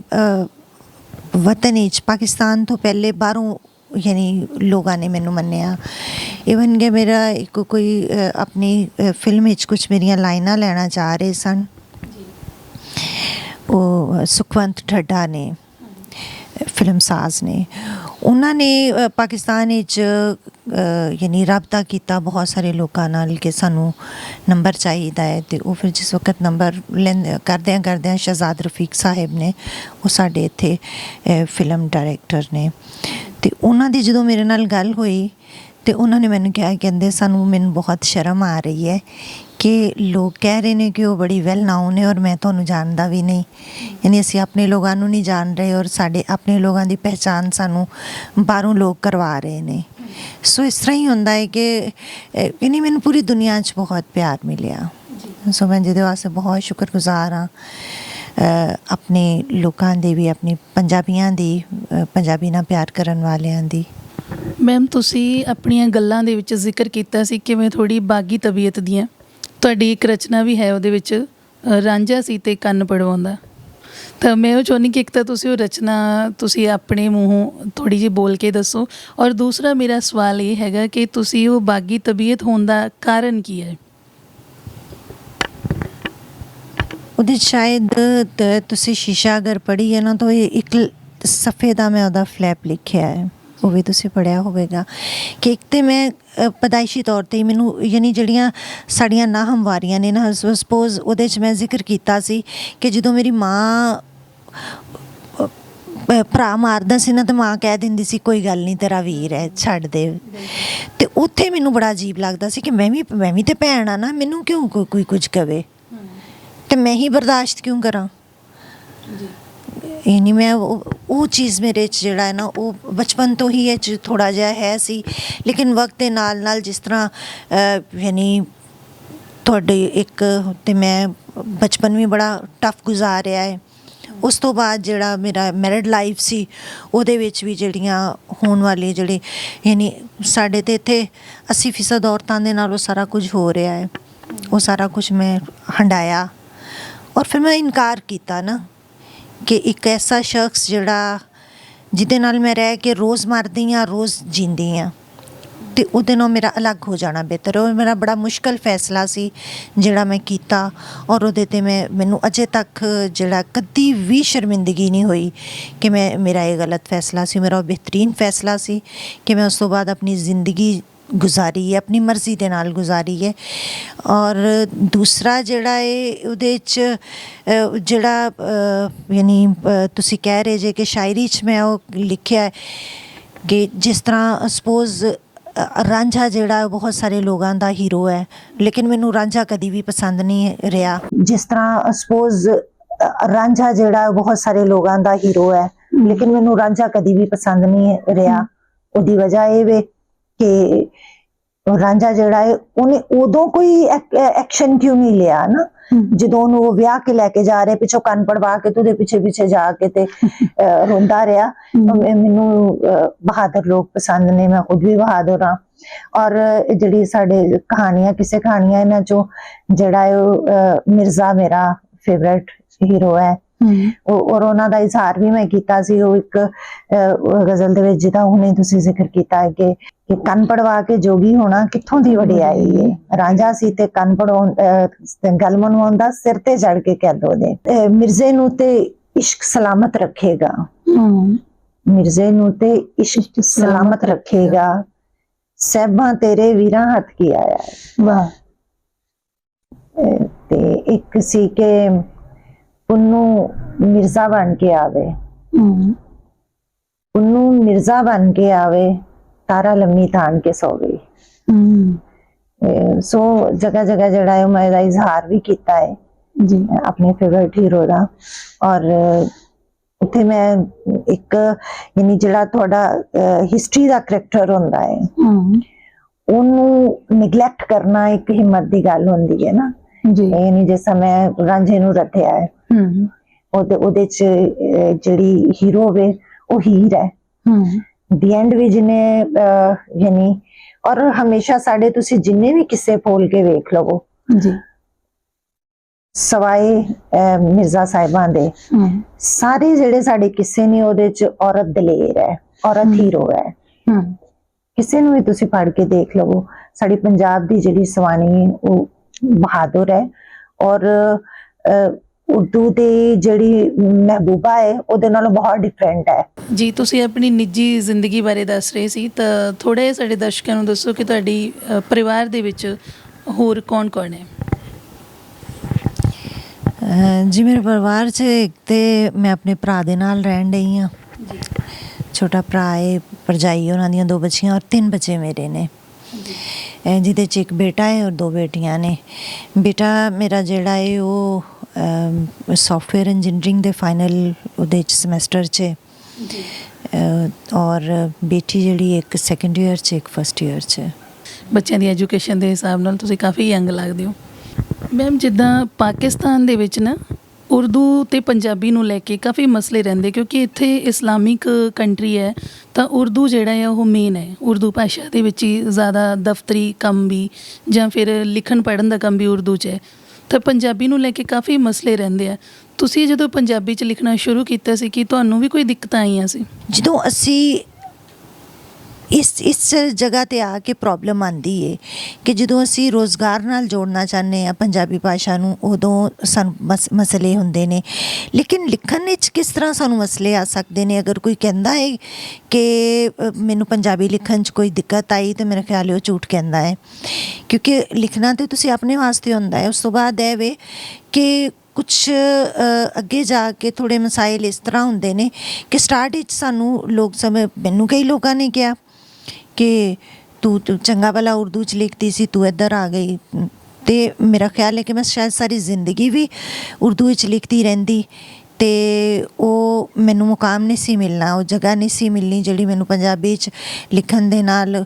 ਵਤਨ ਵਿੱਚ ਪਾਕਿਸਤਾਨ ਤੋਂ ਪਹਿਲੇ ਬਾਹਰੋਂ ਯਾਨੀ ਲੋਕਾਂ ਨੇ ਮੈਨੂੰ ਮੰਨਿਆ। ਈਵਨ ਕਿ ਮੇਰਾ ਇੱਕ ਕੋਈ ਆਪਣੀ ਫਿਲਮ ਵਿੱਚ ਕੁਛ ਮੇਰੀਆਂ ਲਾਈਨਾਂ ਲੈਣਾ ਚਾਹ ਰਹੇ ਸਨ, ਉਹ ਸੁਖਵੰਤ ਠੱਡਾ ਨੇ, ਫਿਲਮਸਾਜ਼ ਨੇ, ਉਹਨਾਂ ਨੇ ਪਾਕਿਸਤਾਨ ਵਿੱਚ ਯਾਨੀ ਰਾਬਤਾ ਕੀਤਾ ਬਹੁਤ ਸਾਰੇ ਲੋਕਾਂ ਨਾਲ ਕਿ ਸਾਨੂੰ ਨੰਬਰ ਚਾਹੀਦਾ ਹੈ। ਅਤੇ ਉਹ ਫਿਰ ਜਿਸ ਵਕਤ ਨੰਬਰ ਕਰਦਿਆਂ ਸ਼ਹਿਜ਼ਾਦ ਰਫੀਕ ਸਾਹਿਬ ਨੇ, ਉਹ ਸਾਡੇ ਇੱਥੇ ਫਿਲਮ ਡਾਇਰੈਕਟਰ ਨੇ, ਅਤੇ ਉਹਨਾਂ ਦੀ ਜਦੋਂ ਮੇਰੇ ਨਾਲ ਗੱਲ ਹੋਈ ਅਤੇ ਉਹਨਾਂ ਨੇ ਮੈਨੂੰ ਕਿਹਾ, ਕਹਿੰਦੇ ਮੈਨੂੰ ਬਹੁਤ ਸ਼ਰਮ ਆ ਰਹੀ ਹੈ ਕਿ ਲੋਕ ਕਹਿ ਰਹੇ ਨੇ ਕਿ ਉਹ ਬੜੀ ਵੈਲ ਨਾਊਨ ਹੈ ਔਰ ਮੈਂ ਤੁਹਾਨੂੰ ਜਾਣਦਾ ਵੀ ਨਹੀਂ, ਯਾਨੀ ਅਸੀਂ ਆਪਣੇ ਲੋਕਾਂ ਨੂੰ ਨਹੀਂ ਜਾਣ ਰਹੇ ਔਰ ਸਾਡੇ ਆਪਣੇ ਲੋਕਾਂ ਦੀ ਪਹਿਚਾਣ ਸਾਨੂੰ ਬਾਹਰੋਂ ਲੋਕ ਕਰਵਾ ਰਹੇ ਨੇ। ਸੋ ਇਸ ਤਰ੍ਹਾਂ ਹੀ ਹੁੰਦਾ ਹੈ ਕਿ ਯਾਨੀ ਮੈਨੂੰ ਪੂਰੀ ਦੁਨੀਆ 'ਚ ਬਹੁਤ ਪਿਆਰ ਮਿਲਿਆ। ਸੋ ਮੈਂ ਜਿਹਦੇ ਵਾਸਤੇ ਬਹੁਤ ਸ਼ੁਕਰਗੁਜ਼ਾਰ ਹਾਂ ਆਪਣੇ ਲੋਕਾਂ ਦੀ ਵੀ, ਆਪਣੀ ਪੰਜਾਬੀਆਂ ਦੀ, ਪੰਜਾਬੀ ਨਾਲ ਪਿਆਰ ਕਰਨ ਵਾਲਿਆਂ ਦੀ। ਮੈਮ, ਤੁਸੀਂ ਆਪਣੀਆਂ ਗੱਲਾਂ ਦੇ ਵਿੱਚ ਜ਼ਿਕਰ ਕੀਤਾ ਸੀ ਕਿ ਮੈਂ ਥੋੜ੍ਹੀ ਬਾਗੀ ਤਬੀਅਤ ਦੀਆਂ, ਤੁਹਾਡੀ ਇੱਕ ਰਚਨਾ ਵੀ ਹੈ ਉਹਦੇ ਵਿੱਚ ਰਾਂਝਾ ਸੀ ਤੇ ਕੰਨ ਪੜਵਾਉਂਦਾ, ਤਾਂ ਮੈਂ ਉਹ ਚਾਹੁੰਦੀ ਕਿ ਇੱਕ ਤਾਂ ਤੁਸੀਂ ਉਹ ਰਚਨਾ ਤੁਸੀਂ ਆਪਣੇ ਮੂੰਹੋਂ ਥੋੜ੍ਹੀ ਜਿਹੀ ਬੋਲ ਕੇ ਦੱਸੋ, ਔਰ ਦੂਸਰਾ ਮੇਰਾ ਸਵਾਲ ਇਹ ਹੈਗਾ ਕਿ ਤੁਸੀਂ ਉਹ ਬਾਗੀ ਤਬੀਅਤ ਹੋਣ ਦਾ ਕਾਰਨ ਕੀ ਹੈ? ਉਹਦੇ ਸ਼ਾਇਦ ਤੁਸੀਂ ਸ਼ੀਸ਼ਾ ਅਗਰ ਪੜ੍ਹੀ ਹੈ ਨਾ ਤਾਂ ਇੱਕ ਸਫ਼ੇ ਦਾ ਮੈਂ ਉਹਦਾ ਫਲੈਪ ਲਿਖਿਆ ਹੈ, ਉਹ ਵੀ ਤੁਸੀਂ ਪੜ੍ਹਿਆ ਹੋਵੇਗਾ ਕਿ ਇੱਕ ਤਾਂ ਮੈਂ ਪੈਦਾਇਸ਼ੀ ਤੌਰ 'ਤੇ ਮੈਨੂੰ ਯਾਨੀ ਜਿਹੜੀਆਂ ਸਾਡੀਆਂ ਨਾਹਮਵਾਰੀਆਂ ਨੇ ਨਾ, ਸਪੋਜ਼ ਉਹਦੇ 'ਚ ਮੈਂ ਜ਼ਿਕਰ ਕੀਤਾ ਸੀ ਕਿ ਜਦੋਂ ਮੇਰੀ ਮਾਂ ਭਰਾ ਮਾਰਦਾ ਸੀ ਨਾ ਤਾਂ ਮਾਂ ਕਹਿ ਦਿੰਦੀ ਸੀ ਕੋਈ ਗੱਲ ਨਹੀਂ ਤੇਰਾ ਵੀਰ ਹੈ ਛੱਡ ਦੇ। ਅਤੇ ਉੱਥੇ ਮੈਨੂੰ ਬੜਾ ਅਜੀਬ ਲੱਗਦਾ ਸੀ ਕਿ ਮੈਂ ਵੀ ਤਾਂ ਭੈਣ ਆ ਨਾ, ਮੈਨੂੰ ਕਿਉਂ ਕੋਈ ਕੁਝ ਕਵੇ ਅਤੇ ਮੈਂ ਹੀ ਬਰਦਾਸ਼ਤ ਕਿਉਂ ਕਰਾਂ। ਯਾਨੀ ਮੈਂ ਉਹ ਚੀਜ਼ ਮੇਰੇ 'ਚ ਜਿਹੜਾ ਹੈ ਨਾ ਉਹ ਬਚਪਨ ਤੋਂ ਹੀ ਇਹ 'ਚ ਥੋੜ੍ਹਾ ਜਿਹਾ ਹੈ ਸੀ, ਲੇਕਿਨ ਵਕਤ ਦੇ ਨਾਲ ਨਾਲ ਜਿਸ ਤਰ੍ਹਾਂ ਯਾਨੀ ਤੁਹਾਡੇ ਇੱਕ ਅਤੇ ਮੈਂ ਬਚਪਨ ਵੀ ਬੜਾ ਟਫ ਗੁਜ਼ਾਰਿਆ ਹੈ। ਉਸ ਤੋਂ ਬਾਅਦ ਜਿਹੜਾ ਮੇਰਾ ਮੈਰਿਡ ਲਾਈਫ ਸੀ ਉਹਦੇ ਵਿੱਚ ਵੀ ਜਿਹੜੀਆਂ ਹੋਣ ਵਾਲੇ ਜਿਹੜੇ ਯਾਨੀ ਸਾਡੇ ਤਾਂ ਇੱਥੇ 80% ਔਰਤਾਂ ਦੇ ਨਾਲ ਉਹ ਸਾਰਾ ਕੁਝ ਹੋ ਰਿਹਾ ਹੈ, ਉਹ ਸਾਰਾ ਕੁਝ ਮੈਂ ਹੰਡਾਇਆ ਔਰ ਫਿਰ ਮੈਂ ਇਨਕਾਰ ਕੀਤਾ ਨਾ ਕਿ ਇੱਕ ਐਸਾ ਸ਼ਖਸ ਜਿਹੜਾ ਜਿਹਦੇ ਨਾਲ ਮੈਂ ਰਹਿ ਕੇ ਰੋਜ਼ ਮਰਦੀ ਹਾਂ ਰੋਜ਼ ਜੀਂਦੀ ਹਾਂ ਅਤੇ ਉਹਦੇ ਨਾਲ ਮੇਰਾ ਅਲੱਗ ਹੋ ਜਾਣਾ ਬਿਹਤਰ। ਉਹ ਮੇਰਾ ਬੜਾ ਮੁਸ਼ਕਿਲ ਫੈਸਲਾ ਸੀ ਜਿਹੜਾ ਮੈਂ ਕੀਤਾ ਔਰ ਉਹਦੇ 'ਤੇ ਮੈਨੂੰ ਅਜੇ ਤੱਕ ਜਿਹੜਾ ਕਦੀ ਵੀ ਸ਼ਰਮਿੰਦਗੀ ਨਹੀਂ ਹੋਈ ਕਿ ਮੇਰਾ ਇਹ ਗਲਤ ਫੈਸਲਾ ਸੀ। ਮੇਰਾ ਉਹ ਬਿਹਤਰੀਨ ਫੈਸਲਾ ਸੀ ਕਿ ਮੈਂ ਉਸ ਤੋਂ ਬਾਅਦ ਆਪਣੀ ਜ਼ਿੰਦਗੀ ਗੁਜ਼ਾਰੀ ਹੈ, ਆਪਣੀ ਮਰਜ਼ੀ ਦੇ ਨਾਲ ਗੁਜ਼ਾਰੀ ਹੈ। ਔਰ ਦੂਸਰਾ ਜਿਹੜਾ ਹੈ ਉਹਦੇ 'ਚ ਜਿਹੜਾ ਯਾਨੀ ਤੁਸੀਂ ਕਹਿ ਰਹੇ ਜੇ ਕਿ ਸ਼ਾਇਰੀ 'ਚ ਮੈਂ ਉਹ ਲਿਖਿਆ ਹੈ ਕਿ ਜਿਸ ਤਰ੍ਹਾਂ ਸਪੋਜ਼ ਰਾਂਝਾ ਜਿਹੜਾ ਬਹੁਤ ਸਾਰੇ ਲੋਕਾਂ ਦਾ ਹੀਰੋ ਹੈ, ਲੇਕਿਨ ਮੈਨੂੰ ਰਾਂਝਾ ਕਦੀ ਵੀ ਪਸੰਦ ਨਹੀਂ ਰਿਹਾ। ਜਿਸ ਤਰ੍ਹਾਂ ਸਪੋਜ਼ ਰਾਂਝਾ ਜਿਹੜਾ ਬਹੁਤ ਸਾਰੇ ਲੋਕਾਂ ਦਾ ਹੀਰੋ ਹੈ, ਲੇਕਿਨ ਮੈਨੂੰ ਰਾਂਝਾ ਕਦੀ ਵੀ ਪਸੰਦ ਨਹੀਂ ਰਿਹਾ। ਉਹਦੀ ਵਜ੍ਹਾ ਇਹ ਵੇ ਕਿ ਰਾਂਝਾ ਜਿਹੜਾ ਹੈ ਉਹਨੇ ਉਦੋਂ ਕੋਈ ਐਕਸ਼ਨ ਕਿਉਂ ਨਹੀਂ ਲਿਆ ਨਾ, ਜਦੋਂ ਉਹਨੂੰ ਉਹ ਵਿਆਹ ਕੇ ਲੈ ਕੇ ਜਾ ਰਹੇ, ਪਿੱਛੋਂ ਕੰਨ ਪੜਵਾ ਕੇ ਤੇ ਉਹਦੇ ਪਿੱਛੇ ਪਿੱਛੇ ਜਾ ਕੇ ਤੇ ਰੋਂਦਾ ਰਿਹਾ। ਮੈਨੂੰ ਬਹਾਦਰ ਲੋਕ ਪਸੰਦ ਨੇ, ਮੈਂ ਖੁਦ ਵੀ ਬਹਾਦਰ ਹਾਂ। ਔਰ ਜਿਹੜੀ ਸਾਡੇ ਕਹਾਣੀਆਂ, ਕਿਸੇ ਕਹਾਣੀਆਂ ਇਹਨਾਂ ਚੋਂ ਜਿਹੜਾ ਉਹ ਮਿਰਜ਼ਾ ਮੇਰਾ ਫੇਵਰੇਟ ਹੀਰੋ ਹੈ। ਔਰ ਉਹਨਾਂ ਦਾ ਇਜ਼ਹਾਰ ਵੀ ਮੈਂ ਕੀਤਾ ਸੀ ਉਹ ਇੱਕ ਗਜ਼ਲ ਦੇ ਵਿੱਚ, ਜਿਹਦਾ ਹੁਣੇ ਤੁਸੀਂ ਜ਼ਿਕਰ ਕੀਤਾ ਹੈ ਕਿ ਕੰਨ ਪੜਵਾ ਕੇ ਜੋਗੀ ਹੋਣਾ ਕਿੱਥੋਂ ਦੀ ਵਡਿਆਈ ਹੈ। ਰਾਂਝਾ ਸੀ ਤੇ ਕੰਨ ਪੜਵਾਉਣ ਗੱਲ ਮਨਵਾਉਂਦਾ, ਸਿਰ ਤੇ ਚੜ ਕੇ ਕਹਿ ਦੋ ਦੇ ਮਿਰਜ਼ੇ ਨੂੰ ਤੇ ਇਸ਼ਕ ਸਲਾਮਤ ਰੱਖੇਗਾ, ਮਿਰਜ਼ੇ ਨੂੰ ਤੇ ਇਸ਼ਕ ਸਲਾਮਤ ਰੱਖੇਗਾ, ਸਹਿਬਾਂ ਤੇਰੇ ਵੀਰਾਂ ਹੱਥ ਕੀ ਆਇਆ। ਵਾਹ। ਤੇ ਇੱਕ ਸੀ ਕਿ ਪੁੰਨੂ ਮਿਰਜ਼ਾ ਬਣ ਕੇ ਆਵੇ, ਪੁੰਨੂ ਮਿਰਜ਼ਾ ਬਣ ਕੇ ਆਵੇ, ਤਾਰਾ ਲੰਮੀ ਤਾਣ ਕੇ ਸੋਵੇ। ਸੋ ਜਗ੍ਹਾ ਜਗ੍ਹਾ ਜਿਹੜਾ ਹੈ ਮੈਂ ਇਹਦਾ ਇਜ਼ਹਾਰ ਵੀ ਕੀਤਾ ਹੈ ਜੀ ਆਪਣੇ ਫੇਵਰਿਟ ਹੀਰੋ ਦਾ। ਔਰ ਉੱਥੇ ਮੈਂ ਇੱਕ ਯਾਨੀ ਜਿਹੜਾ ਤੁਹਾਡਾ ਹਿਸਟਰੀ ਦਾ ਕਰੈਕਟਰ ਹੁੰਦਾ ਹੈ ਉਹਨੂੰ ਨਿਗਲੈਕਟ ਕਰਨਾ ਇੱਕ ਹਿੰਮਤ ਦੀ ਗੱਲ ਹੁੰਦੀ ਹੈ ਨਾ ਜੀ। ਯਾਨੀ ਜਿਸ ਸਮੇਂ ਰਾਂਝੇ ਨੂੰ ਰੱਖਿਆ ਹੈ ਉਹਦੇ ਚ ਜਿਹੜੀ ਹੀਰੋ ਵੇ ਉਹ ਹੀਰ ਹੈ ਦੀ ਐਂਡ ਵੀ ਜਿਹਨੇ ਯਾਨੀ। ਔਰ ਹਮੇਸ਼ਾ ਸਾਡੇ ਤੁਸੀਂ ਜਿੰਨੇ ਵੀ ਕਿੱਸੇ ਫੋਲ ਕੇ ਵੇਖ ਲਵੋ ਜੀ, ਸਵਾਏ ਮਿਰਜ਼ਾ ਸਾਹਿਬਾਂ ਦੇ, ਸਾਰੇ ਜਿਹੜੇ ਸਾਡੇ ਕਿੱਸੇ ਨੇ ਉਹਦੇ ਚ ਔਰਤ ਦਲੇਰ ਹੈ, ਔਰਤ ਹੀਰੋ ਹੈ। ਕਿਸੇ ਨੂੰ ਵੀ ਤੁਸੀਂ ਪੜ੍ਹ ਕੇ ਦੇਖ ਲਵੋ। ਸਾਡੀ ਪੰਜਾਬ ਦੀ ਜਿਹੜੀ ਸਵਾਨੀ ਉਹ ਬਹਾਦਰ ਹੈ। ਔਰ ਉਰਦੂ ਦੀ ਜਿਹੜੀ ਮਹਿਬੂਬਾ ਹੈ ਉਹਦੇ ਨਾਲੋਂ ਬਹੁਤ ਡਿਫਰੈਂਟ ਹੈ ਜੀ। ਤੁਸੀਂ ਆਪਣੀ ਨਿੱਜੀ ਜ਼ਿੰਦਗੀ ਬਾਰੇ ਦੱਸ ਰਹੇ ਸੀ, ਤਾਂ ਥੋੜ੍ਹੇ ਸਾਡੇ ਦਰਸ਼ਕਾਂ ਨੂੰ ਦੱਸੋ ਕਿ ਤੁਹਾਡੀ ਪਰਿਵਾਰ ਦੇ ਵਿੱਚ ਹੋਰ ਕੌਣ-ਕੌਣ ਹੈ? ਜੀ ਮੇਰੇ ਪਰਿਵਾਰ 'ਚ ਇੱਕ ਤੇ ਮੈਂ ਆਪਣੇ ਭਰਾ ਦੇ ਨਾਲ ਰਹਿਣ ਡਈ ਹਾਂ। ਛੋਟਾ ਭਰਾ ਹੈ, ਭਰਜਾਈ ਉਹਨਾਂ ਦੀਆਂ 2 ਬੱਚੀਆਂ ਔਰ 3 ਬੱਚੇ ਮੇਰੇ ਨੇ, ਜਿਹਦੇ 'ਚ ਇੱਕ ਬੇਟਾ ਹੈ ਔਰ 2 ਬੇਟੀਆਂ ਨੇ। ਬੇਟਾ ਮੇਰਾ ਜਿਹੜਾ ਹੈ ਉਹ ਸੌਫਟਵੇਅਰ ਇੰਜੀਨੀਅਰਿੰਗ ਦੇ ਫਾਈਨਲ ਉਹਦੇ 'ਚ ਸਮੈਸਟਰ 'ਚ, ਔਰ ਬੇਟੀ ਜਿਹੜੀ ਇੱਕ 2nd ਈਅਰ 'ਚ, ਇੱਕ 1st ਈਅਰ 'ਚ। ਬੱਚਿਆਂ ਦੀ ਐਜੂਕੇਸ਼ਨ ਦੇ ਹਿਸਾਬ ਨਾਲ ਤੁਸੀਂ ਕਾਫੀ ਯੰਗ ਲੱਗਦੇ ਹੋ ਮੈਮ। ਜਿੱਦਾਂ ਪਾਕਿਸਤਾਨ ਦੇ ਵਿੱਚ ਨਾ ਉਰਦੂ ਅਤੇ ਪੰਜਾਬੀ ਨੂੰ ਲੈ ਕੇ ਕਾਫੀ ਮਸਲੇ ਰਹਿੰਦੇ, ਕਿਉਂਕਿ ਇੱਥੇ ਇਸਲਾਮਿਕ ਕੰਟਰੀ ਹੈ ਤਾਂ ਉਰਦੂ ਜਿਹੜਾ ਹੈ ਉਹ ਮੇਨ ਹੈ। ਉਰਦੂ ਭਾਸ਼ਾ ਦੇ ਵਿੱਚ ਹੀ ਜ਼ਿਆਦਾ ਦਫ਼ਤਰੀ ਕੰਮ ਵੀ ਜਾਂ ਫਿਰ ਲਿਖਣ ਪੜ੍ਹਨ ਦਾ ਕੰਮ ਵੀ ਉਰਦੂ 'ਚ ਹੈ। ਤਾਂ ਪੰਜਾਬੀ ਨੂੰ ਲੈ ਕੇ ਕਾਫੀ ਮਸਲੇ ਰਹਿੰਦੇ ਆ। ਤੁਸੀਂ ਜਦੋਂ ਪੰਜਾਬੀ 'ਚ ਲਿਖਣਾ ਸ਼ੁਰੂ ਕੀਤਾ ਸੀ ਕਿ ਤੁਹਾਨੂੰ ਵੀ ਕੋਈ ਦਿੱਕਤਾਂ ਆਈਆਂ ਸੀ? ਜਦੋਂ ਅਸੀਂ ਇਸ ਜਗ੍ਹਾ 'ਤੇ ਆ ਕੇ ਪ੍ਰੋਬਲਮ ਆਉਂਦੀ ਹੈ ਕਿ ਜਦੋਂ ਅਸੀਂ ਰੋਜ਼ਗਾਰ ਨਾਲ ਜੋੜਨਾ ਚਾਹੁੰਦੇ ਹਾਂ ਪੰਜਾਬੀ ਭਾਸ਼ਾ ਨੂੰ, ਉਦੋਂ ਸਾਨੂੰ ਮਸਲੇ ਹੁੰਦੇ ਨੇ। ਲੇਕਿਨ ਲਿਖਣ ਵਿੱਚ ਕਿਸ ਤਰ੍ਹਾਂ ਸਾਨੂੰ ਮਸਲੇ ਆ ਸਕਦੇ ਨੇ? ਅਗਰ ਕੋਈ ਕਹਿੰਦਾ ਹੈ ਕਿ ਮੈਨੂੰ ਪੰਜਾਬੀ ਲਿਖਣ 'ਚ ਕੋਈ ਦਿੱਕਤ ਆਈ ਤਾਂ ਮੇਰੇ ਖਿਆਲ ਉਹ ਝੂਠ ਕਹਿੰਦਾ ਹੈ, ਕਿਉਂਕਿ ਲਿਖਣਾ ਤਾਂ ਤੁਸੀਂ ਆਪਣੇ ਵਾਸਤੇ ਹੁੰਦਾ ਹੈ। ਉਸ ਤੋਂ ਬਾਅਦ ਇਹ ਵੇ ਕਿ ਕੁਛ ਅੱਗੇ ਜਾ ਕੇ ਥੋੜ੍ਹੇ ਮਸਾਇਲ ਇਸ ਤਰ੍ਹਾਂ ਹੁੰਦੇ ਨੇ ਕਿ ਸਟਾਰਟ ਵਿੱਚ ਸਾਨੂੰ ਲੋਕ ਮੈਨੂੰ ਕਈ ਲੋਕਾਂ ਨੇ ਕਿਹਾ ਕਿ ਤੂੰ ਚੰਗਾ ਭਲਾ ਉਰਦੂ 'ਚ ਲਿਖਦੀ ਸੀ, ਤੂੰ ਇੱਧਰ ਆ ਗਈ। ਅਤੇ ਮੇਰਾ ਖਿਆਲ ਹੈ ਕਿ ਮੈਂ ਸ਼ਾਇਦ ਸਾਰੀ ਜ਼ਿੰਦਗੀ ਵੀ ਉਰਦੂ ਵਿੱਚ ਲਿਖਦੀ ਰਹਿੰਦੀ ਅਤੇ ਉਹ ਮੈਨੂੰ ਮੁਕਾਮ ਨਹੀਂ ਸੀ ਮਿਲਣਾ, ਉਹ ਜਗ੍ਹਾ ਨਹੀਂ ਸੀ ਮਿਲਣੀ ਜਿਹੜੀ ਮੈਨੂੰ ਪੰਜਾਬੀ 'ਚ ਲਿਖਣ ਦੇ ਨਾਲ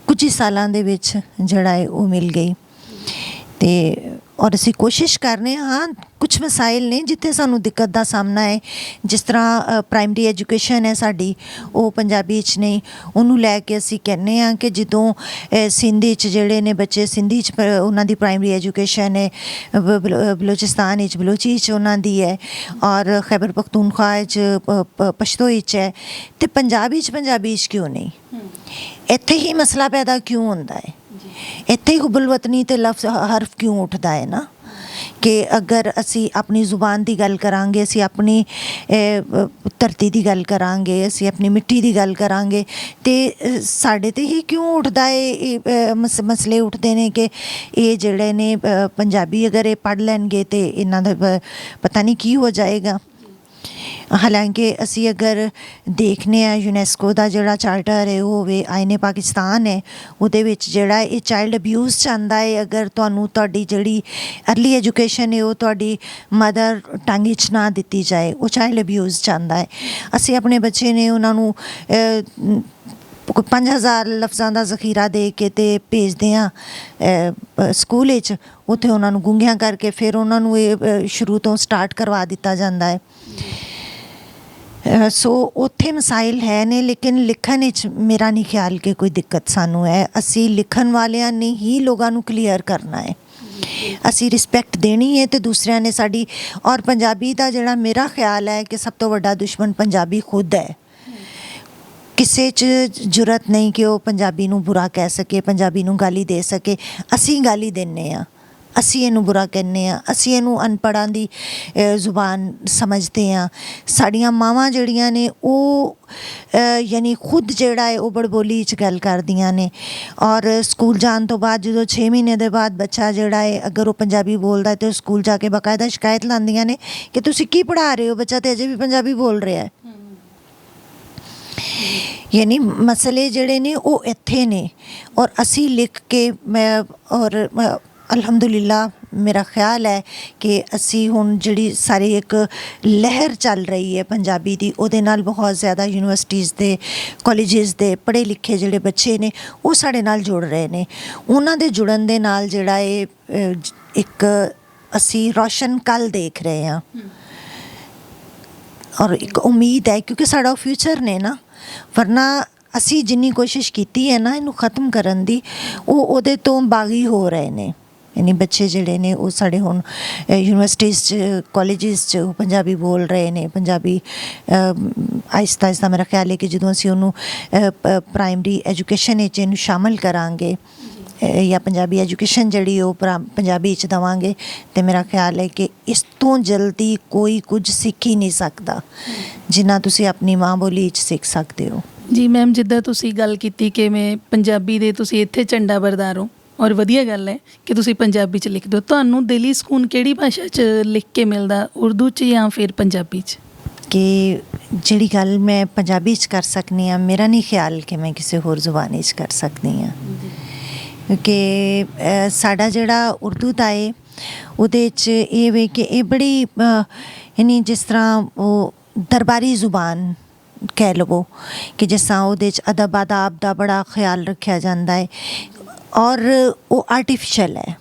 ਕੁਝ ਹੀ ਸਾਲਾਂ ਦੇ ਵਿੱਚ ਜਿਹੜਾ ਹੈ ਉਹ ਮਿਲ ਗਈ। ਅਤੇ ਔਰ ਅਸੀਂ ਕੋਸ਼ਿਸ਼ ਕਰ ਰਹੇ ਹਾਂ। ਕੁਛ ਮਸਾਇਲ ਨੇ ਜਿੱਥੇ ਸਾਨੂੰ ਦਿੱਕਤ ਦਾ ਸਾਹਮਣਾ ਹੈ, ਜਿਸ ਤਰ੍ਹਾਂ ਪ੍ਰਾਇਮਰੀ ਐਜੂਕੇਸ਼ਨ ਹੈ ਸਾਡੀ, ਉਹ ਪੰਜਾਬੀ 'ਚ ਨਹੀਂ। ਉਹਨੂੰ ਲੈ ਕੇ ਅਸੀਂ ਕਹਿੰਦੇ ਹਾਂ ਕਿ ਜਦੋਂ ਸਿੰਧੀ 'ਚ ਜਿਹੜੇ ਨੇ ਬੱਚੇ, ਸਿੰਧੀ 'ਚ ਉਹਨਾਂ ਦੀ ਪ੍ਰਾਇਮਰੀ ਐਜੂਕੇਸ਼ਨ ਹੈ, ਬਲੋਚਿਸਤਾਨ ਵਿੱਚ ਬਲੋਚੀ 'ਚ ਉਹਨਾਂ ਦੀ ਹੈ, ਔਰ ਖੈਬਰ ਪਖਤੂਨਖਵਾ 'ਚ ਪਸ਼ਤੋ 'ਚ ਹੈ, ਅਤੇ ਪੰਜਾਬੀ 'ਚ ਕਿਉਂ ਨਹੀਂ? ਇੱਥੇ ਹੀ ਮਸਲਾ ਪੈਦਾ ਕਿਉਂ ਹੁੰਦਾ ਹੈ? ਇੱਥੇ ਹੀ ਹੁਬਲ ਵਤਨੀ ਤੇ ਲਫ਼ਜ਼ ਹਰਫ ਕਿਉਂ ਉੱਠਦਾ ਹੈ ਨਾ? ਕਿ ਅਗਰ ਅਸੀਂ ਆਪਣੀ ਜ਼ੁਬਾਨ ਦੀ ਗੱਲ ਕਰਾਂਗੇ, ਅਸੀਂ ਆਪਣੀ ਧਰਤੀ ਦੀ ਗੱਲ ਕਰਾਂਗੇ, ਅਸੀਂ ਆਪਣੀ ਮਿੱਟੀ ਦੀ ਗੱਲ ਕਰਾਂਗੇ, ਅਤੇ ਸਾਡੇ 'ਤੇ ਹੀ ਕਿਉਂ ਉੱਠਦਾ ਹੈ ਮਸਲੇ ਉੱਠਦੇ ਨੇ ਕਿ ਇਹ ਜਿਹੜੇ ਨੇ ਪੰਜਾਬੀ ਅਗਰ ਇਹ ਪੜ੍ਹ ਲੈਣਗੇ ਤਾਂ ਇਹਨਾਂ ਦਾ ਪਤਾ ਨਹੀਂ ਕੀ ਹੋ ਜਾਏਗਾ। ਹਾਲਾਂਕਿ ਅਸੀਂ ਅਗਰ ਦੇਖਨੇ ਆ ਯੂਨੈਸਕੋ ਦਾ ਜਿਹੜਾ ਚਾਰਟਰ ਹੈ ਉਹ ਹੋਵੇ ਆਇਨੇ ਪਾਕਿਸਤਾਨ ਹੈ ਉਹਦੇ ਵਿੱਚ ਜਿਹੜਾ ਇਹ ਚਾਈਲਡ ਅਬਿਊਜ਼ 'ਚ ਆਉਂਦਾ ਹੈ ਅਗਰ ਤੁਹਾਨੂੰ ਤੁਹਾਡੀ ਜਿਹੜੀ ਅਰਲੀ ਐਜੂਕੇਸ਼ਨ ਹੈ ਉਹ ਤੁਹਾਡੀ ਮਦਰ ਟੰਗ 'ਚ ਨਾ ਦਿੱਤੀ ਜਾਏ ਉਹ ਚਾਈਲਡ ਅਬਿਊਜ਼ 'ਚ ਆਉਂਦਾ ਹੈ। ਅਸੀਂ ਆਪਣੇ ਬੱਚੇ ਨੇ ਉਹਨਾਂ ਨੂੰ 5000 ਲਫ਼ਜ਼ਾਂ ਦਾ ਜ਼ਖੀਰਾ ਦੇ ਕੇ ਤੇ ਭੇਜਦੇ ਹਾਂ ਸਕੂਲ ਵਿੱਚ, ਉੱਥੇ ਉਹਨਾਂ ਨੂੰ ਗੂੰਗਿਆਂ ਕਰਕੇ ਫਿਰ ਉਹਨਾਂ ਨੂੰ ਇਹ ਸ਼ੁਰੂ ਤੋਂ ਸਟਾਰਟ ਕਰਵਾ ਦਿੱਤਾ ਜਾਂਦਾ ਹੈ। ਸੋ ਉੱਥੇ ਮਸਾਇਲ ਹੈ ਨੇ, ਲੇਕਿਨ ਲਿਖਣ ਵਿੱਚ ਮੇਰਾ ਨਹੀਂ ਖਿਆਲ ਕਿ ਕੋਈ ਦਿੱਕਤ ਸਾਨੂੰ ਹੈ। ਅਸੀਂ ਲਿਖਣ ਵਾਲਿਆਂ ਨੇ ਹੀ ਲੋਕਾਂ ਨੂੰ ਕਲੀਅਰ ਕਰਨਾ ਹੈ, ਅਸੀਂ ਰਿਸਪੈਕਟ ਦੇਣੀ ਹੈ ਤੇ ਦੂਸਰਿਆਂ ਨੇ ਸਾਡੀ। ਔਰ ਪੰਜਾਬੀ ਦਾ ਜਿਹੜਾ ਮੇਰਾ ਖਿਆਲ ਹੈ ਕਿ ਸਭ ਤੋਂ ਵੱਡਾ ਦੁਸ਼ਮਣ ਪੰਜਾਬੀ ਖੁਦ ਹੈ। ਕਿਸੇ 'ਚ ਜੁਰਤ ਨਹੀਂ ਕਿ ਉਹ ਪੰਜਾਬੀ ਨੂੰ ਬੁਰਾ ਕਹਿ ਸਕੇ, ਪੰਜਾਬੀ ਨੂੰ ਗਾਲੀ ਦੇ ਸਕੇ। ਅਸੀਂ ਗਾਲੀ ਦਿੰਦੇ ਹਾਂ, ਅਸੀਂ ਇਹਨੂੰ ਬੁਰਾ ਕਹਿੰਦੇ ਹਾਂ, ਅਸੀਂ ਇਹਨੂੰ ਅਨਪੜ੍ਹਾਂ ਦੀ ਜ਼ੁਬਾਨ ਸਮਝਦੇ ਹਾਂ। ਸਾਡੀਆਂ ਮਾਵਾਂ ਜਿਹੜੀਆਂ ਨੇ ਉਹ ਯਾਨੀ ਖੁਦ ਜਿਹੜਾ ਹੈ ਉਹ ਬੜਬੋਲੀ 'ਚ ਗੱਲ ਕਰਦੀਆਂ ਨੇ। ਔਰ ਸਕੂਲ ਜਾਣ ਤੋਂ ਬਾਅਦ ਜਦੋਂ 6 ਮਹੀਨੇ ਦੇ ਬਾਅਦ ਬੱਚਾ ਜਿਹੜਾ ਹੈ ਅਗਰ ਉਹ ਪੰਜਾਬੀ ਬੋਲਦਾ ਹੈ ਤਾਂ ਉਹ ਸਕੂਲ ਜਾ ਕੇ ਬਾਕਾਇਦਾ ਸ਼ਿਕਾਇਤ ਲਾਉਂਦੀਆਂ ਨੇ ਕਿ ਤੁਸੀਂ ਕੀ ਪੜ੍ਹਾ ਰਹੇ ਹੋ, ਬੱਚਾ ਤਾਂ ਅਜੇ ਵੀ ਪੰਜਾਬੀ ਬੋਲ ਰਿਹਾ ਹੈ। ਯਾਨੀ ਮਸਲੇ ਜਿਹੜੇ ਨੇ ਉਹ ਇੱਥੇ ਨੇ। ਔਰ ਅਸੀਂ ਲਿਖ ਕੇ ਮੈਂ ਔਰ ਅਲਹਮਦੁਲਿਲਾ ਮੇਰਾ ਖਿਆਲ ਹੈ ਕਿ ਅਸੀਂ ਹੁਣ ਜਿਹੜੀ ਸਾਰੀ ਇੱਕ ਲਹਿਰ ਚੱਲ ਰਹੀ ਹੈ ਪੰਜਾਬੀ ਦੀ, ਉਹਦੇ ਨਾਲ ਬਹੁਤ ਜ਼ਿਆਦਾ ਯੂਨੀਵਰਸਿਟੀਜ਼ ਦੇ ਕਾਲਜਿਸ ਦੇ ਪੜ੍ਹੇ ਲਿਖੇ ਜਿਹੜੇ ਬੱਚੇ ਨੇ ਉਹ ਸਾਡੇ ਨਾਲ ਜੁੜ ਰਹੇ ਨੇ। ਉਹਨਾਂ ਦੇ ਜੁੜਨ ਦੇ ਨਾਲ ਜਿਹੜਾ ਇਹ ਇੱਕ ਅਸੀਂ ਰੋਸ਼ਨ ਕੱਲ੍ਹ ਦੇਖ ਰਹੇ ਹਾਂ ਔਰ ਇੱਕ ਉਮੀਦ ਹੈ ਕਿਉਂਕਿ ਸਾਡਾ ਫਿਊਚਰ ਨੇ ਨਾ। ਵਰਨਾ ਅਸੀਂ ਜਿੰਨੀ ਕੋਸ਼ਿਸ਼ ਕੀਤੀ ਹੈ ਨਾ ਇਹਨੂੰ ਖ਼ਤਮ ਕਰਨ ਦੀ, ਉਹ ਉਹਦੇ ਤੋਂ ਬਾਗੀ ਹੋ ਰਹੇ ਨੇ। ਯਾਨੀ ਬੱਚੇ ਜਿਹੜੇ ਨੇ ਉਹ ਸਾਡੇ ਹੁਣ ਯੂਨੀਵਰਸਿਟੀਜ਼ 'ਚ ਕਾਲਜਿਸ 'ਚ ਉਹ ਪੰਜਾਬੀ ਬੋਲ ਰਹੇ ਨੇ। ਪੰਜਾਬੀ ਆਹਿਸਤਾ ਆਹਿਸਤਾ ਮੇਰਾ ਖਿਆਲ ਹੈ ਕਿ ਜਦੋਂ ਅਸੀਂ ਉਹਨੂੰ ਪ੍ਰਾਇਮਰੀ ਐਜੂਕੇਸ਼ਨ ਵਿੱਚ ਇਹਨੂੰ ਸ਼ਾਮਲ ਕਰਾਂਗੇ ਜਾਂ ਪੰਜਾਬੀ ਐਜੂਕੇਸ਼ਨ ਜਿਹੜੀ ਉਹ ਪੰਜਾਬੀ 'ਚ ਦੇਵਾਂਗੇ ਅਤੇ ਮੇਰਾ ਖਿਆਲ ਹੈ ਕਿ ਇਸ ਤੋਂ ਜਲਦੀ ਕੋਈ ਕੁਝ ਸਿੱਖ ਹੀ ਨਹੀਂ ਸਕਦਾ ਜਿੰਨਾ ਤੁਸੀਂ ਆਪਣੀ ਮਾਂ ਬੋਲੀ 'ਚ ਸਿੱਖ ਸਕਦੇ ਹੋ। ਜੀ ਮੈਮ, ਜਿੱਦਾਂ ਤੁਸੀਂ ਗੱਲ ਕੀਤੀ ਕਿ ਮੈਂ ਪੰਜਾਬੀ ਦੇ ਤੁਸੀਂ ਇੱਥੇ ਝੰਡਾ ਬਰਦਾਰ ਹੋ ਔਰ ਵਧੀਆ ਗੱਲ ਹੈ ਕਿ ਤੁਸੀਂ ਪੰਜਾਬੀ 'ਚ ਲਿਖਦੇ ਹੋ। ਤੁਹਾਨੂੰ ਦਿਲੀ ਸਕੂਨ ਕਿਹੜੀ ਭਾਸ਼ਾ 'ਚ ਲਿਖ ਕੇ ਮਿਲਦਾ, ਉਰਦੂ 'ਚ ਜਾਂ ਫਿਰ ਪੰਜਾਬੀ 'ਚ? ਕਿ ਜਿਹੜੀ ਗੱਲ ਮੈਂ ਪੰਜਾਬੀ 'ਚ ਕਰ ਸਕਦੀ ਹਾਂ ਮੇਰਾ ਨਹੀਂ ਖਿਆਲ ਕਿ ਮੈਂ ਕਿਸੇ ਹੋਰ ਜ਼ੁਬਾਨ 'ਚ ਕਰ ਸਕਦੀ ਹਾਂ। ਕਿ ਸਾਡਾ ਜਿਹੜਾ ਉਰਦੂ ਦਾ ਹੈ ਉਹਦੇ 'ਚ ਇਹ ਵੇ ਕਿ ਇਹ ਬੜੀ ਯਾਨੀ ਜਿਸ ਤਰ੍ਹਾਂ ਉਹ ਦਰਬਾਰੀ ਜ਼ੁਬਾਨ ਕਹਿ ਲਵੋ ਕਿ ਜਿਸ ਤਰ੍ਹਾਂ ਉਹਦੇ 'ਚ ਅਦਬ ਆਦਾਬ ਦਾ ਬੜਾ ਖਿਆਲ ਰੱਖਿਆ ਜਾਂਦਾ ਹੈ ਔਰ ਉਹ ਆਰਟੀਫਿਸ਼ਲ ਹੈ।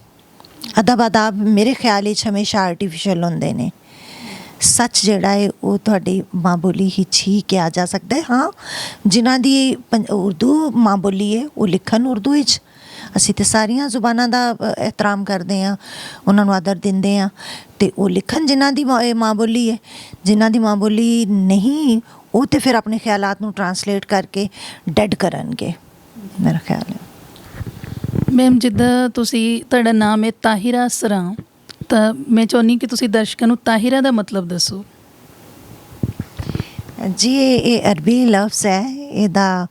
ਅਦਬ ਆਦਾਬ ਮੇਰੇ ਖਿਆਲ ਵਿੱਚ ਹਮੇਸ਼ਾ ਆਰਟੀਫਿਸ਼ਲ ਹੁੰਦੇ ਨੇ। ਸੱਚ ਜਿਹੜਾ ਹੈ ਉਹ ਤੁਹਾਡੀ ਮਾਂ ਬੋਲੀ ਹੀ ਕਿਹਾ ਜਾ ਸਕਦਾ ਹੈ। ਹਾਂ, ਜਿਨ੍ਹਾਂ ਦੀ ਉਰਦੂ ਮਾਂ ਬੋਲੀ ਹੈ ਉਹ ਲਿਖਣ ਉਰਦੂ ਵਿੱਚ। ਅਸੀਂ ਤਾਂ ਸਾਰੀਆਂ ਜ਼ੁਬਾਨਾਂ ਦਾ ਇਹਤਰਾਮ ਕਰਦੇ ਹਾਂ, ਉਹਨਾਂ ਨੂੰ ਆਦਰ ਦਿੰਦੇ ਹਾਂ ਅਤੇ ਉਹ ਲਿਖਣ ਜਿਨ੍ਹਾਂ ਦੀ ਮਾਂ ਬੋਲੀ ਹੈ। ਜਿਨ੍ਹਾਂ ਦੀ ਮਾਂ ਬੋਲੀ ਨਹੀਂ ਉਹ ਤਾਂ ਫਿਰ ਆਪਣੇ ਖਿਆਲਾਤ ਨੂੰ ਟਰਾਂਸਲੇਟ ਕਰਕੇ ਡੈਡ ਕਰਨਗੇ, ਮੇਰਾ ਖਿਆਲ ਹੈ। ਮੈਮ, ਜਿੱਦਾਂ ਤੁਹਾਡਾ ਨਾਮ ਹੈ ਤਾਹਿਰਾ ਸਰਾਂ, ਤਾਂ ਮੈਂ ਚਾਹੁੰਦੀ ਕਿ ਤੁਸੀਂ ਦਰਸ਼ਕਾਂ ਨੂੰ ਤਾਹਿਰਾ ਦਾ ਮਤਲਬ ਦੱਸੋ। ਜੀ ਇਹ ਅਰਬੀ ਲਫ਼ਜ਼ ਹੈ, ਇਹਦਾ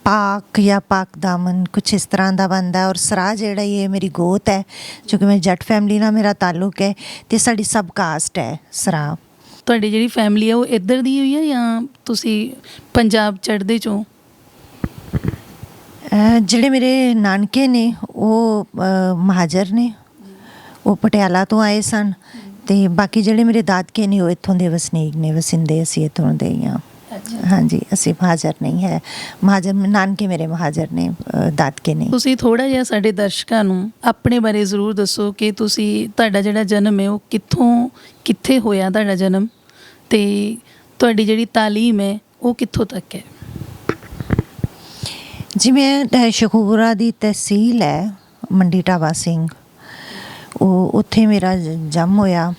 ਪਾਕ ਜਾਂ ਪਾਕ ਦਾਮਨ ਕੁਛ ਇਸ ਤਰ੍ਹਾਂ ਦਾ ਬਣਦਾ। ਔਰ ਸਰਾ ਜਿਹੜਾ ਇਹ ਮੇਰੀ ਗੋਤ ਹੈ, ਕਿਉਂਕਿ ਮੈਂ ਜੱਟ ਫੈਮਿਲੀ ਨਾਲ ਮੇਰਾ ਤਾਲੁਕ ਹੈ ਅਤੇ ਸਾਡੀ ਸਬ ਕਾਸਟ ਹੈ ਸਰਾ। ਤੁਹਾਡੀ ਜਿਹੜੀ ਫੈਮਿਲੀ ਹੈ ਉਹ ਇੱਧਰ ਦੀ ਹੋਈ ਹੈ ਜਾਂ ਤੁਸੀਂ ਪੰਜਾਬ ਚੜ੍ਹਦੇ 'ਚੋਂ? ਜਿਹੜੇ ਮੇਰੇ ਨਾਨਕੇ ਨੇ ਉਹ ਮਹਾਜਰ ਨੇ, ਉਹ ਪਟਿਆਲਾ ਤੋਂ ਆਏ ਸਨ ਅਤੇ ਬਾਕੀ ਜਿਹੜੇ ਮੇਰੇ ਦਾਦਕੇ ਨੇ ਉਹ ਇੱਥੋਂ ਦੇ ਵਸਨੀਕ ਨੇ, ਵਸਿੰਦੇ ਅਸੀਂ ਇੱਥੋਂ ਦੇ ਹੀ ਹਾਂ। ਹਾਂਜੀ, ਅਸੀਂ ਮਹਾਜਰ ਨਹੀਂ ਹੈ। ਮਹਾਜਰ ਨਾਨਕੇ ਮੇਰੇ ਮਹਾਜਰ ਨੇ, ਦਾਦਕੇ ਨੇ। ਤੁਸੀਂ ਥੋੜ੍ਹਾ ਜਿਹਾ ਸਾਡੇ ਦਰਸ਼ਕਾਂ ਨੂੰ ਆਪਣੇ ਬਾਰੇ ਜ਼ਰੂਰ ਦੱਸੋ ਕਿ ਤੁਹਾਡਾ ਜਿਹੜਾ ਜਨਮ ਹੈ ਉਹ ਕਿੱਥੇ ਹੋਇਆ ਤੁਹਾਡਾ ਜਨਮ, ਅਤੇ ਤੁਹਾਡੀ ਜਿਹੜੀ ਤਾਲੀਮ ਹੈ ਉਹ ਕਿੱਥੋਂ ਤੱਕ ਹੈ? ਜੀ ਮੈਂ ਸ਼ਖੂਪੁਰਾ ਦੀ ਤਹਿਸੀਲ ਹੈ ਮੰਡੀ ਢਾਬਾ ਸਿੰਘ, ਉਹ ਉੱਥੇ ਮੇਰਾ ਜਨਮ ਹੋਇਆ।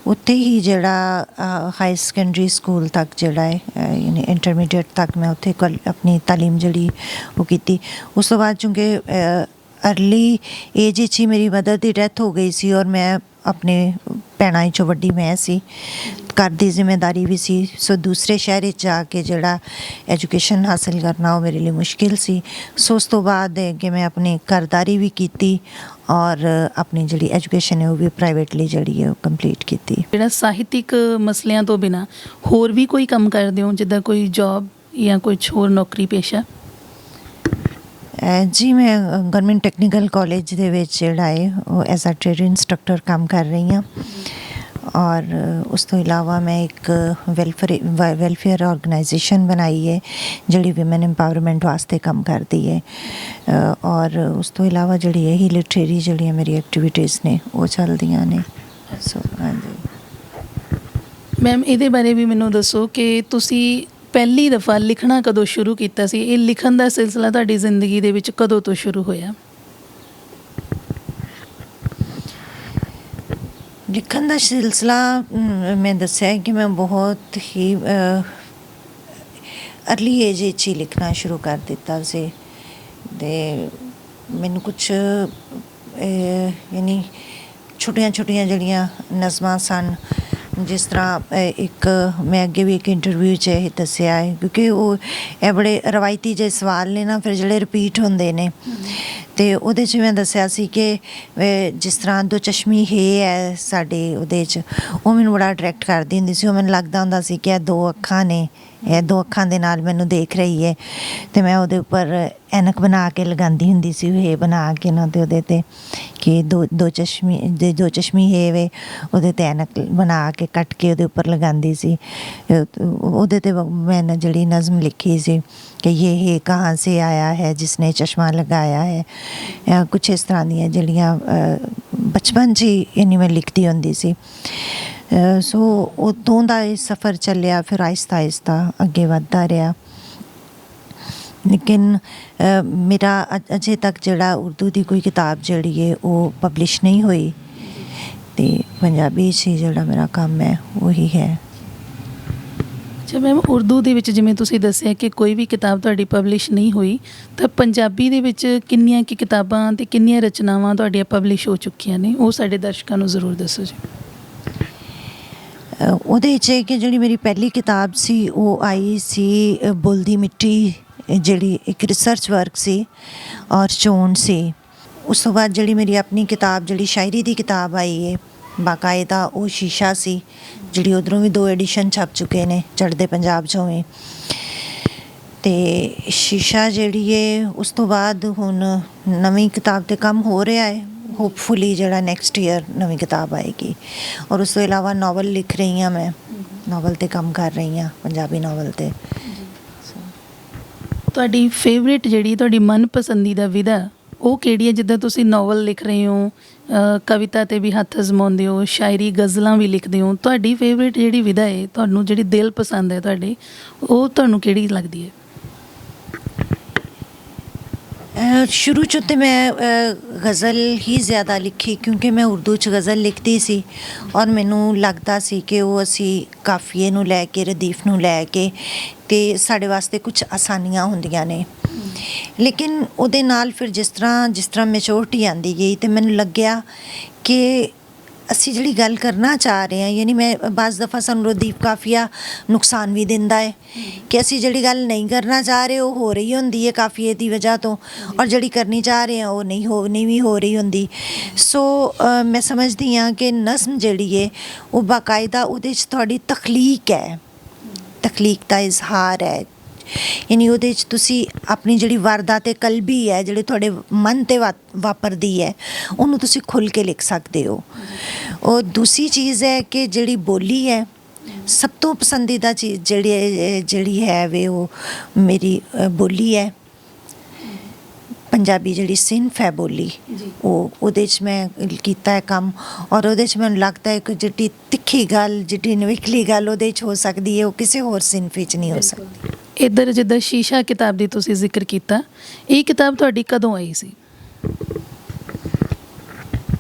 ਉੱਥੇ ਹੀ ਜਿਹੜਾ ਹਾਈ ਸੈਕੰਡਰੀ ਸਕੂਲ ਤੱਕ ਜਿਹੜਾ ਹੈ ਯਾਨੀ ਇੰਟਰਮੀਡੀਏਟ ਤੱਕ ਮੈਂ ਉੱਥੇ ਆਪਣੀ ਤਾਲੀਮ ਜਿਹੜੀ ਉਹ ਕੀਤੀ। ਉਸ ਤੋਂ ਬਾਅਦ ਚੂੰਕਿ ਅਰਲੀ ਏਜ ਵਿੱਚ ਹੀ ਮੇਰੀ ਮਦਰ ਦੀ ਡੈਥ ਹੋ ਗਈ ਸੀ ਔਰ ਮੈਂ ਆਪਣੇ ਭੈਣਾਂ 'ਚੋਂ ਵੱਡੀ ਮੈਂ ਸੀ, घर ਦੀ ਜ਼ਿੰਮੇਵਾਰੀ ਵੀ ਸੀ। ਸੋ ਦੂਸਰੇ ਸ਼ਹਿਰ ਵਿੱਚ ਜਾ ਕੇ ਜਿਹੜਾ ਐਜੂਕੇਸ਼ਨ ਹਾਸਲ ਕਰਨਾ ਉਹ ਮੇਰੇ ਲਈ ਮੁਸ਼ਕਿਲ ਸੀ। ਸੋ ਉਸ ਤੋਂ ਬਾਅਦ ਹੈ ਕਿ ਮੈਂ ਆਪਣੀ ਘਰਦਾਰੀ ਵੀ ਕੀਤੀ ਔਰ ਆਪਣੀ ਜਿਹੜੀ ਐਜੂਕੇਸ਼ਨ ਹੈ ਉਹ ਵੀ ਪ੍ਰਾਈਵੇਟਲੀ ਜਿਹੜੀ ਹੈ ਉਹ ਕੰਪਲੀਟ ਕੀਤੀ। ਜਿਹੜਾ ਸਾਹਿਤਿਕ ਮਸਲਿਆਂ ਤੋਂ ਬਿਨਾ ਹੋਰ ਵੀ ਕੋਈ ਕੰਮ ਕਰਦੇ ਹੋ, ਜਿੱਦਾਂ ਕੋਈ ਜੌਬ ਜਾਂ ਕੁਝ ਹੋਰ ਨੌਕਰੀ ਪੇਸ਼ਾ? ਜੀ ਮੈਂ ਗਵਰਨਮੈਂਟ ਟੈਕਨੀਕਲ ਕਾਲਜ ਦੇ ਵਿੱਚ ਜਿਹੜਾ ਹੈ ਉਹ ਐਜ਼ ਅ ਟ੍ਰੇਡ ਇੰਸਟਰਕਟਰ ਕੰਮ ਕਰ ਰਹੀ ਹਾਂ। ਔਰ ਉਸ ਤੋਂ ਇਲਾਵਾ ਮੈਂ ਇੱਕ ਵੈਲਫੇਅਰ ਆਰਗੇਨਾਈਜੇਸ਼ਨ ਬਣਾਈ ਹੈ ਜਿਹੜੀ ਵਿਮਨ ਐਮਪਾਵਰਮੈਂਟ ਵਾਸਤੇ ਕੰਮ ਕਰਦੀ ਹੈ। ਔਰ ਉਸ ਤੋਂ ਇਲਾਵਾ ਜਿਹੜੀ ਇਹੀ ਲਿਟਰੇਰੀ ਜਿਹੜੀਆਂ ਮੇਰੀ ਐਕਟੀਵਿਟੀਜ਼ ਨੇ ਉਹ ਚੱਲਦੀਆਂ ਨੇ। ਸੋ ਹਾਂਜੀ ਮੈਮ, ਇਹਦੇ ਬਾਰੇ ਵੀ ਮੈਨੂੰ ਦੱਸੋ ਕਿ ਤੁਸੀਂ ਪਹਿਲੀ ਦਫਾ ਲਿਖਣਾ ਕਦੋਂ ਸ਼ੁਰੂ ਕੀਤਾ ਸੀ? ਇਹ ਲਿਖਣ ਦਾ ਸਿਲਸਿਲਾ ਤੁਹਾਡੀ ਜ਼ਿੰਦਗੀ ਦੇ ਵਿੱਚ ਕਦੋਂ ਤੋਂ ਸ਼ੁਰੂ ਹੋਇਆ? ਲਿਖਣ ਦਾ ਸਿਲਸਿਲਾ ਮੈਂ ਦੱਸਿਆ ਕਿ ਮੈਂ ਬਹੁਤ ਹੀ ਅਰਲੀ ਏਜ ਵਿੱਚ ਹੀ ਲਿਖਣਾ ਸ਼ੁਰੂ ਕਰ ਦਿੱਤਾ ਸੀ। ਅਤੇ ਮੈਨੂੰ ਕੁਛ ਯਾਨੀ ਛੋਟੀਆਂ ਜਿਹੜੀਆਂ ਨਜ਼ਮਾਂ ਸਨ, ਜਿਸ ਤਰ੍ਹਾਂ ਇੱਕ ਮੈਂ ਅੱਗੇ ਵੀ ਇੱਕ ਇੰਟਰਵਿਊ 'ਚ ਇਹ ਦੱਸਿਆ ਹੈ, ਕਿਉਂਕਿ ਉਹ ਇਹ ਬੜੇ ਰਵਾਇਤੀ ਜਿਹੇ ਸਵਾਲ ਨੇ ਨਾ, ਫਿਰ ਜਿਹੜੇ ਰਿਪੀਟ ਹੁੰਦੇ ਨੇ। ਅਤੇ ਉਹਦੇ 'ਚ ਮੈਂ ਦੱਸਿਆ ਸੀ ਕਿ ਜਿਸ ਤਰ੍ਹਾਂ ਦੋ ਚਸ਼ਮੀ ਹੈ ਸਾਡੇ ਉਹਦੇ 'ਚ, ਉਹ ਮੈਨੂੰ ਬੜਾ ਅਟਰੈਕਟ ਕਰਦੀ ਹੁੰਦੀ ਸੀ। ਉਹ ਮੈਨੂੰ ਲੱਗਦਾ ਹੁੰਦਾ ਸੀ ਕਿ ਇਹ ਦੋ ਅੱਖਾਂ ਨੇ, ਇਹ ਦੋ ਅੱਖਾਂ ਦੇ ਨਾਲ ਮੈਨੂੰ ਦੇਖ ਰਹੀ ਹੈ। ਅਤੇ ਮੈਂ ਉਹਦੇ ਉੱਪਰ ਐਨਕ ਬਣਾ ਕੇ ਲਗਾਉਂਦੀ ਹੁੰਦੀ ਸੀ, ਇਹ ਬਣਾ ਕੇ ਨਾ, ਅਤੇ ਉਹਦੇ 'ਤੇ ਕਿ ਦੋ ਚਸ਼ਮੀ ਹੈ ਵੇ, ਉਹਦੇ 'ਤੇ ਐਨਕ ਬਣਾ ਕੇ ਕੱਟ ਕੇ ਉਹਦੇ ਉੱਪਰ ਲਗਾਉਂਦੀ ਸੀ। ਉਹਦੇ 'ਤੇ ਮੈਂ ਜਿਹੜੀ ਨਜ਼ਮ ਲਿਖੀ ਸੀ ਕਿ ਇਹ ਕਹਾਂ ਸੇ ਆਇਆ ਹੈ ਜਿਸਨੇ ਚਸ਼ਮਾ ਲਗਾਇਆ ਹੈ। ਕੁਛ ਇਸ ਤਰ੍ਹਾਂ ਦੀਆਂ ਜਿਹੜੀਆਂ ਬਚਪਨ 'ਚ ਹੀ ਯਾਨੀ ਮੈਂ ਲਿਖਦੀ ਹੁੰਦੀ ਸੀ। ਸੋ ਉਦੋਂ ਦਾ ਇਹ ਸਫ਼ਰ ਚੱਲਿਆ, ਫਿਰ ਆਹਿਸਤਾ ਅੱਗੇ ਵੱਧਦਾ ਰਿਹਾ। ਲੇਕਿਨ ਮੇਰਾ ਅਜੇ ਤੱਕ ਜਿਹੜਾ ਉਰਦੂ ਦੀ ਕੋਈ ਕਿਤਾਬ ਜਿਹੜੀ ਹੈ ਉਹ ਪਬਲਿਸ਼ ਨਹੀਂ ਹੋਈ, ਅਤੇ ਪੰਜਾਬੀ 'ਚ ਹੀ ਜਿਹੜਾ ਮੇਰਾ ਕੰਮ ਹੈ ਉਹੀ ਹੈ। ਅੱਛਾ ਮੈਮ, ਉਰਦੂ ਦੇ ਵਿੱਚ ਜਿਵੇਂ ਤੁਸੀਂ ਦੱਸਿਆ ਕਿ ਕੋਈ ਵੀ ਕਿਤਾਬ ਤੁਹਾਡੀ ਪਬਲਿਸ਼ ਨਹੀਂ ਹੋਈ, ਤਾਂ ਪੰਜਾਬੀ ਦੇ ਵਿੱਚ ਕਿੰਨੀਆਂ ਕੀ ਕਿਤਾਬਾਂ ਅਤੇ ਕਿੰਨੀਆਂ ਰਚਨਾਵਾਂ ਤੁਹਾਡੀਆਂ ਪਬਲਿਸ਼ ਹੋ ਚੁੱਕੀਆਂ ਨੇ? ਉਹ ਸਾਡੇ ਦਰਸ਼ਕਾਂ ਨੂੰ ਜ਼ਰੂਰ ਦੱਸੋ ਜੀ। ਉਹਦੇ 'ਚ ਕਿ ਜਿਹੜੀ ਮੇਰੀ ਪਹਿਲੀ ਕਿਤਾਬ ਸੀ ਉਹ ਆਈ ਸੀ ਬੁੱਲ੍ਹ ਦੀ ਮਿੱਟੀ, ਜਿਹੜੀ ਇੱਕ ਰਿਸਰਚ ਵਰਕ ਸੀ ਔਰ ਚੋਣ ਸੀ। ਉਸ ਤੋਂ ਬਾਅਦ ਜਿਹੜੀ ਮੇਰੀ ਆਪਣੀ ਕਿਤਾਬ ਜਿਹੜੀ ਸ਼ਾਇਰੀ ਦੀ ਕਿਤਾਬ ਆਈ ਹੈ ਬਾਕਾਇਦਾ, ਉਹ ਸ਼ੀਸ਼ਾ ਸੀ, ਜਿਹੜੀ ਉੱਧਰੋਂ ਵੀ 2 ਐਡੀਸ਼ਨ ਛਪ ਚੁੱਕੇ ਨੇ, ਚੜ੍ਹਦੇ ਪੰਜਾਬ 'ਚੋਂ ਵੀ। ਅਤੇ ਸ਼ੀਸ਼ਾ ਜਿਹੜੀ ਹੈ ਉਸ ਤੋਂ ਬਾਅਦ ਹੁਣ ਨਵੀਂ ਕਿਤਾਬ 'ਤੇ ਕੰਮ ਹੋ ਰਿਹਾ ਹੈ। ਹੋਪਫੁਲੀ ਜਿਹੜਾ ਨੈਕਸਟ ਈਅਰ ਨਵੀਂ ਕਿਤਾਬ ਆਏਗੀ। ਔਰ ਉਸ ਤੋਂ ਇਲਾਵਾ ਨਾਵਲ ਲਿਖ ਰਹੀ ਹਾਂ, ਮੈਂ ਨਾਵਲ 'ਤੇ ਕੰਮ ਕਰ ਰਹੀ ਹਾਂ, ਪੰਜਾਬੀ ਨਾਵਲ 'ਤੇ। ਤੁਹਾਡੀ ਫੇਵਰੇਟ ਜਿਹੜੀ ਤੁਹਾਡੀ ਮਨਪਸੰਦੀਦਾ ਵਿਧਾ ਉਹ ਕਿਹੜੀ ਹੈ? ਜਿੱਦਾਂ ਤੁਸੀਂ ਨਾਵਲ ਲਿਖ ਰਹੇ ਹੋ, ਕਵਿਤਾ 'ਤੇ ਵੀ ਹੱਥ ਅਜ਼ਮਾਉਂਦੇ ਹੋ, ਸ਼ਾਇਰੀ ਗਜ਼ਲਾਂ ਵੀ ਲਿਖਦੇ ਹੋ, ਤੁਹਾਡੀ ਫੇਵਰੇਟ ਜਿਹੜੀ ਵਿਧਾ ਹੈ, ਤੁਹਾਨੂੰ ਜਿਹੜੀ ਦਿਲ ਪਸੰਦ ਹੈ ਤੁਹਾਡੇ, ਉਹ ਤੁਹਾਨੂੰ ਕਿਹੜੀ ਲੱਗਦੀ ਹੈ? ਸ਼ੁਰੂ 'ਚ ਤਾਂ ਮੈਂ ਗਜ਼ਲ ਹੀ ਜ਼ਿਆਦਾ ਲਿਖੀ, ਕਿਉਂਕਿ ਮੈਂ ਉਰਦੂ 'ਚ ਗਜ਼ਲ ਲਿਖਦੀ ਸੀ ਔਰ ਮੈਨੂੰ ਲੱਗਦਾ ਸੀ ਕਿ ਉਹ ਅਸੀਂ ਕਾਫੀਏ ਨੂੰ ਲੈ ਕੇ, ਰਦੀਫ ਨੂੰ ਲੈ ਕੇ, ਅਤੇ ਸਾਡੇ ਵਾਸਤੇ ਕੁਛ ਆਸਾਨੀਆਂ ਹੁੰਦੀਆਂ ਨੇ। ਲੇਕਿਨ ਉਹਦੇ ਨਾਲ ਫਿਰ ਜਿਸ ਤਰ੍ਹਾਂ ਮੈਚੋਰਟੀ ਆਉਂਦੀ ਗਈ, ਅਤੇ ਮੈਨੂੰ ਲੱਗਿਆ ਕਿ ਅਸੀਂ ਜਿਹੜੀ ਗੱਲ ਕਰਨਾ ਚਾਹ ਰਹੇ ਹਾਂ, ਯਾਨੀ ਮੈਂ ਬਾਜ਼ ਦਫਾ ਸਾਨੂੰ ਰਦੀਫ ਕਾਫੀਆ ਨੁਕਸਾਨ ਵੀ ਦਿੰਦਾ ਹੈ ਕਿ ਅਸੀਂ ਜਿਹੜੀ ਗੱਲ ਨਹੀਂ ਕਰਨਾ ਚਾਹ ਰਹੇ ਉਹ ਹੋ ਰਹੀ ਹੁੰਦੀ ਹੈ ਕਾਫੀਏ ਦੀ ਵਜ੍ਹਾ ਤੋਂ, ਔਰ ਜਿਹੜੀ ਕਰਨੀ ਚਾਹ ਰਹੇ ਹਾਂ ਉਹ ਨਹੀਂ ਵੀ ਹੋ ਰਹੀ ਹੁੰਦੀ। ਸੋ ਮੈਂ ਸਮਝਦੀ ਹਾਂ ਕਿ ਨਜ਼ਮ ਜਿਹੜੀ ਹੈ ਉਹ ਬਾਕਾਇਦਾ ਉਹਦੇ 'ਚ ਤੁਹਾਡੀ ਤਖਲੀਕ ਹੈ, ਤਖਲੀਕ ਦਾ ਇਜ਼ਹਾਰ ਹੈ। ਯਾਨੀ ਉਹਦੇ 'ਚ ਤੁਸੀਂ ਆਪਣੀ ਜਿਹੜੀ ਵਾਰਦਾਤ ਕਲਬੀ ਹੈ, ਜਿਹੜੀ ਤੁਹਾਡੇ ਮਨ 'ਤੇ ਵਾਪਰਦੀ ਹੈ, ਉਹਨੂੰ ਤੁਸੀਂ ਖੁੱਲ੍ਹ ਕੇ ਲਿਖ ਸਕਦੇ ਹੋ। ਔਰ ਦੂਸਰੀ ਚੀਜ਼ ਹੈ ਕਿ ਜਿਹੜੀ ਬੋਲੀ ਹੈ, ਸਭ ਤੋਂ ਪਸੰਦੀਦਾ ਚੀਜ਼ ਜਿਹੜੀ ਹੈ ਵੇ ਉਹ ਮੇਰੀ ਬੋਲੀ ਹੈ ਪੰਜਾਬੀ, ਜਿਹੜੀ ਸਿਨਫ ਹੈ ਬੋਲੀ, ਉਹਦੇ 'ਚ ਮੈਂ ਕੀਤਾ ਹੈ ਕੰਮ। ਔਰ ਉਹਦੇ 'ਚ ਮੈਨੂੰ ਲੱਗਦਾ ਹੈ ਕਿ ਜਿਹੜੀ ਤਿੱਖੀ ਗੱਲ, ਜਿਹੜੀ ਨਵਿਕਲੀ ਗੱਲ ਉਹਦੇ 'ਚ ਹੋ ਸਕਦੀ ਹੈ, ਉਹ ਕਿਸੇ ਹੋਰ ਸਿਨਫ ਵਿੱਚ ਨਹੀਂ ਹੋ ਸਕਦੀ। ਇੱਧਰ ਜਿੱਦਾਂ ਸ਼ੀਸ਼ਾ ਕਿਤਾਬ ਦੀ ਤੁਸੀਂ ਜ਼ਿਕਰ ਕੀਤਾ, ਇਹ ਕਿਤਾਬ ਤੁਹਾਡੀ ਕਦੋਂ ਆਈ ਸੀ?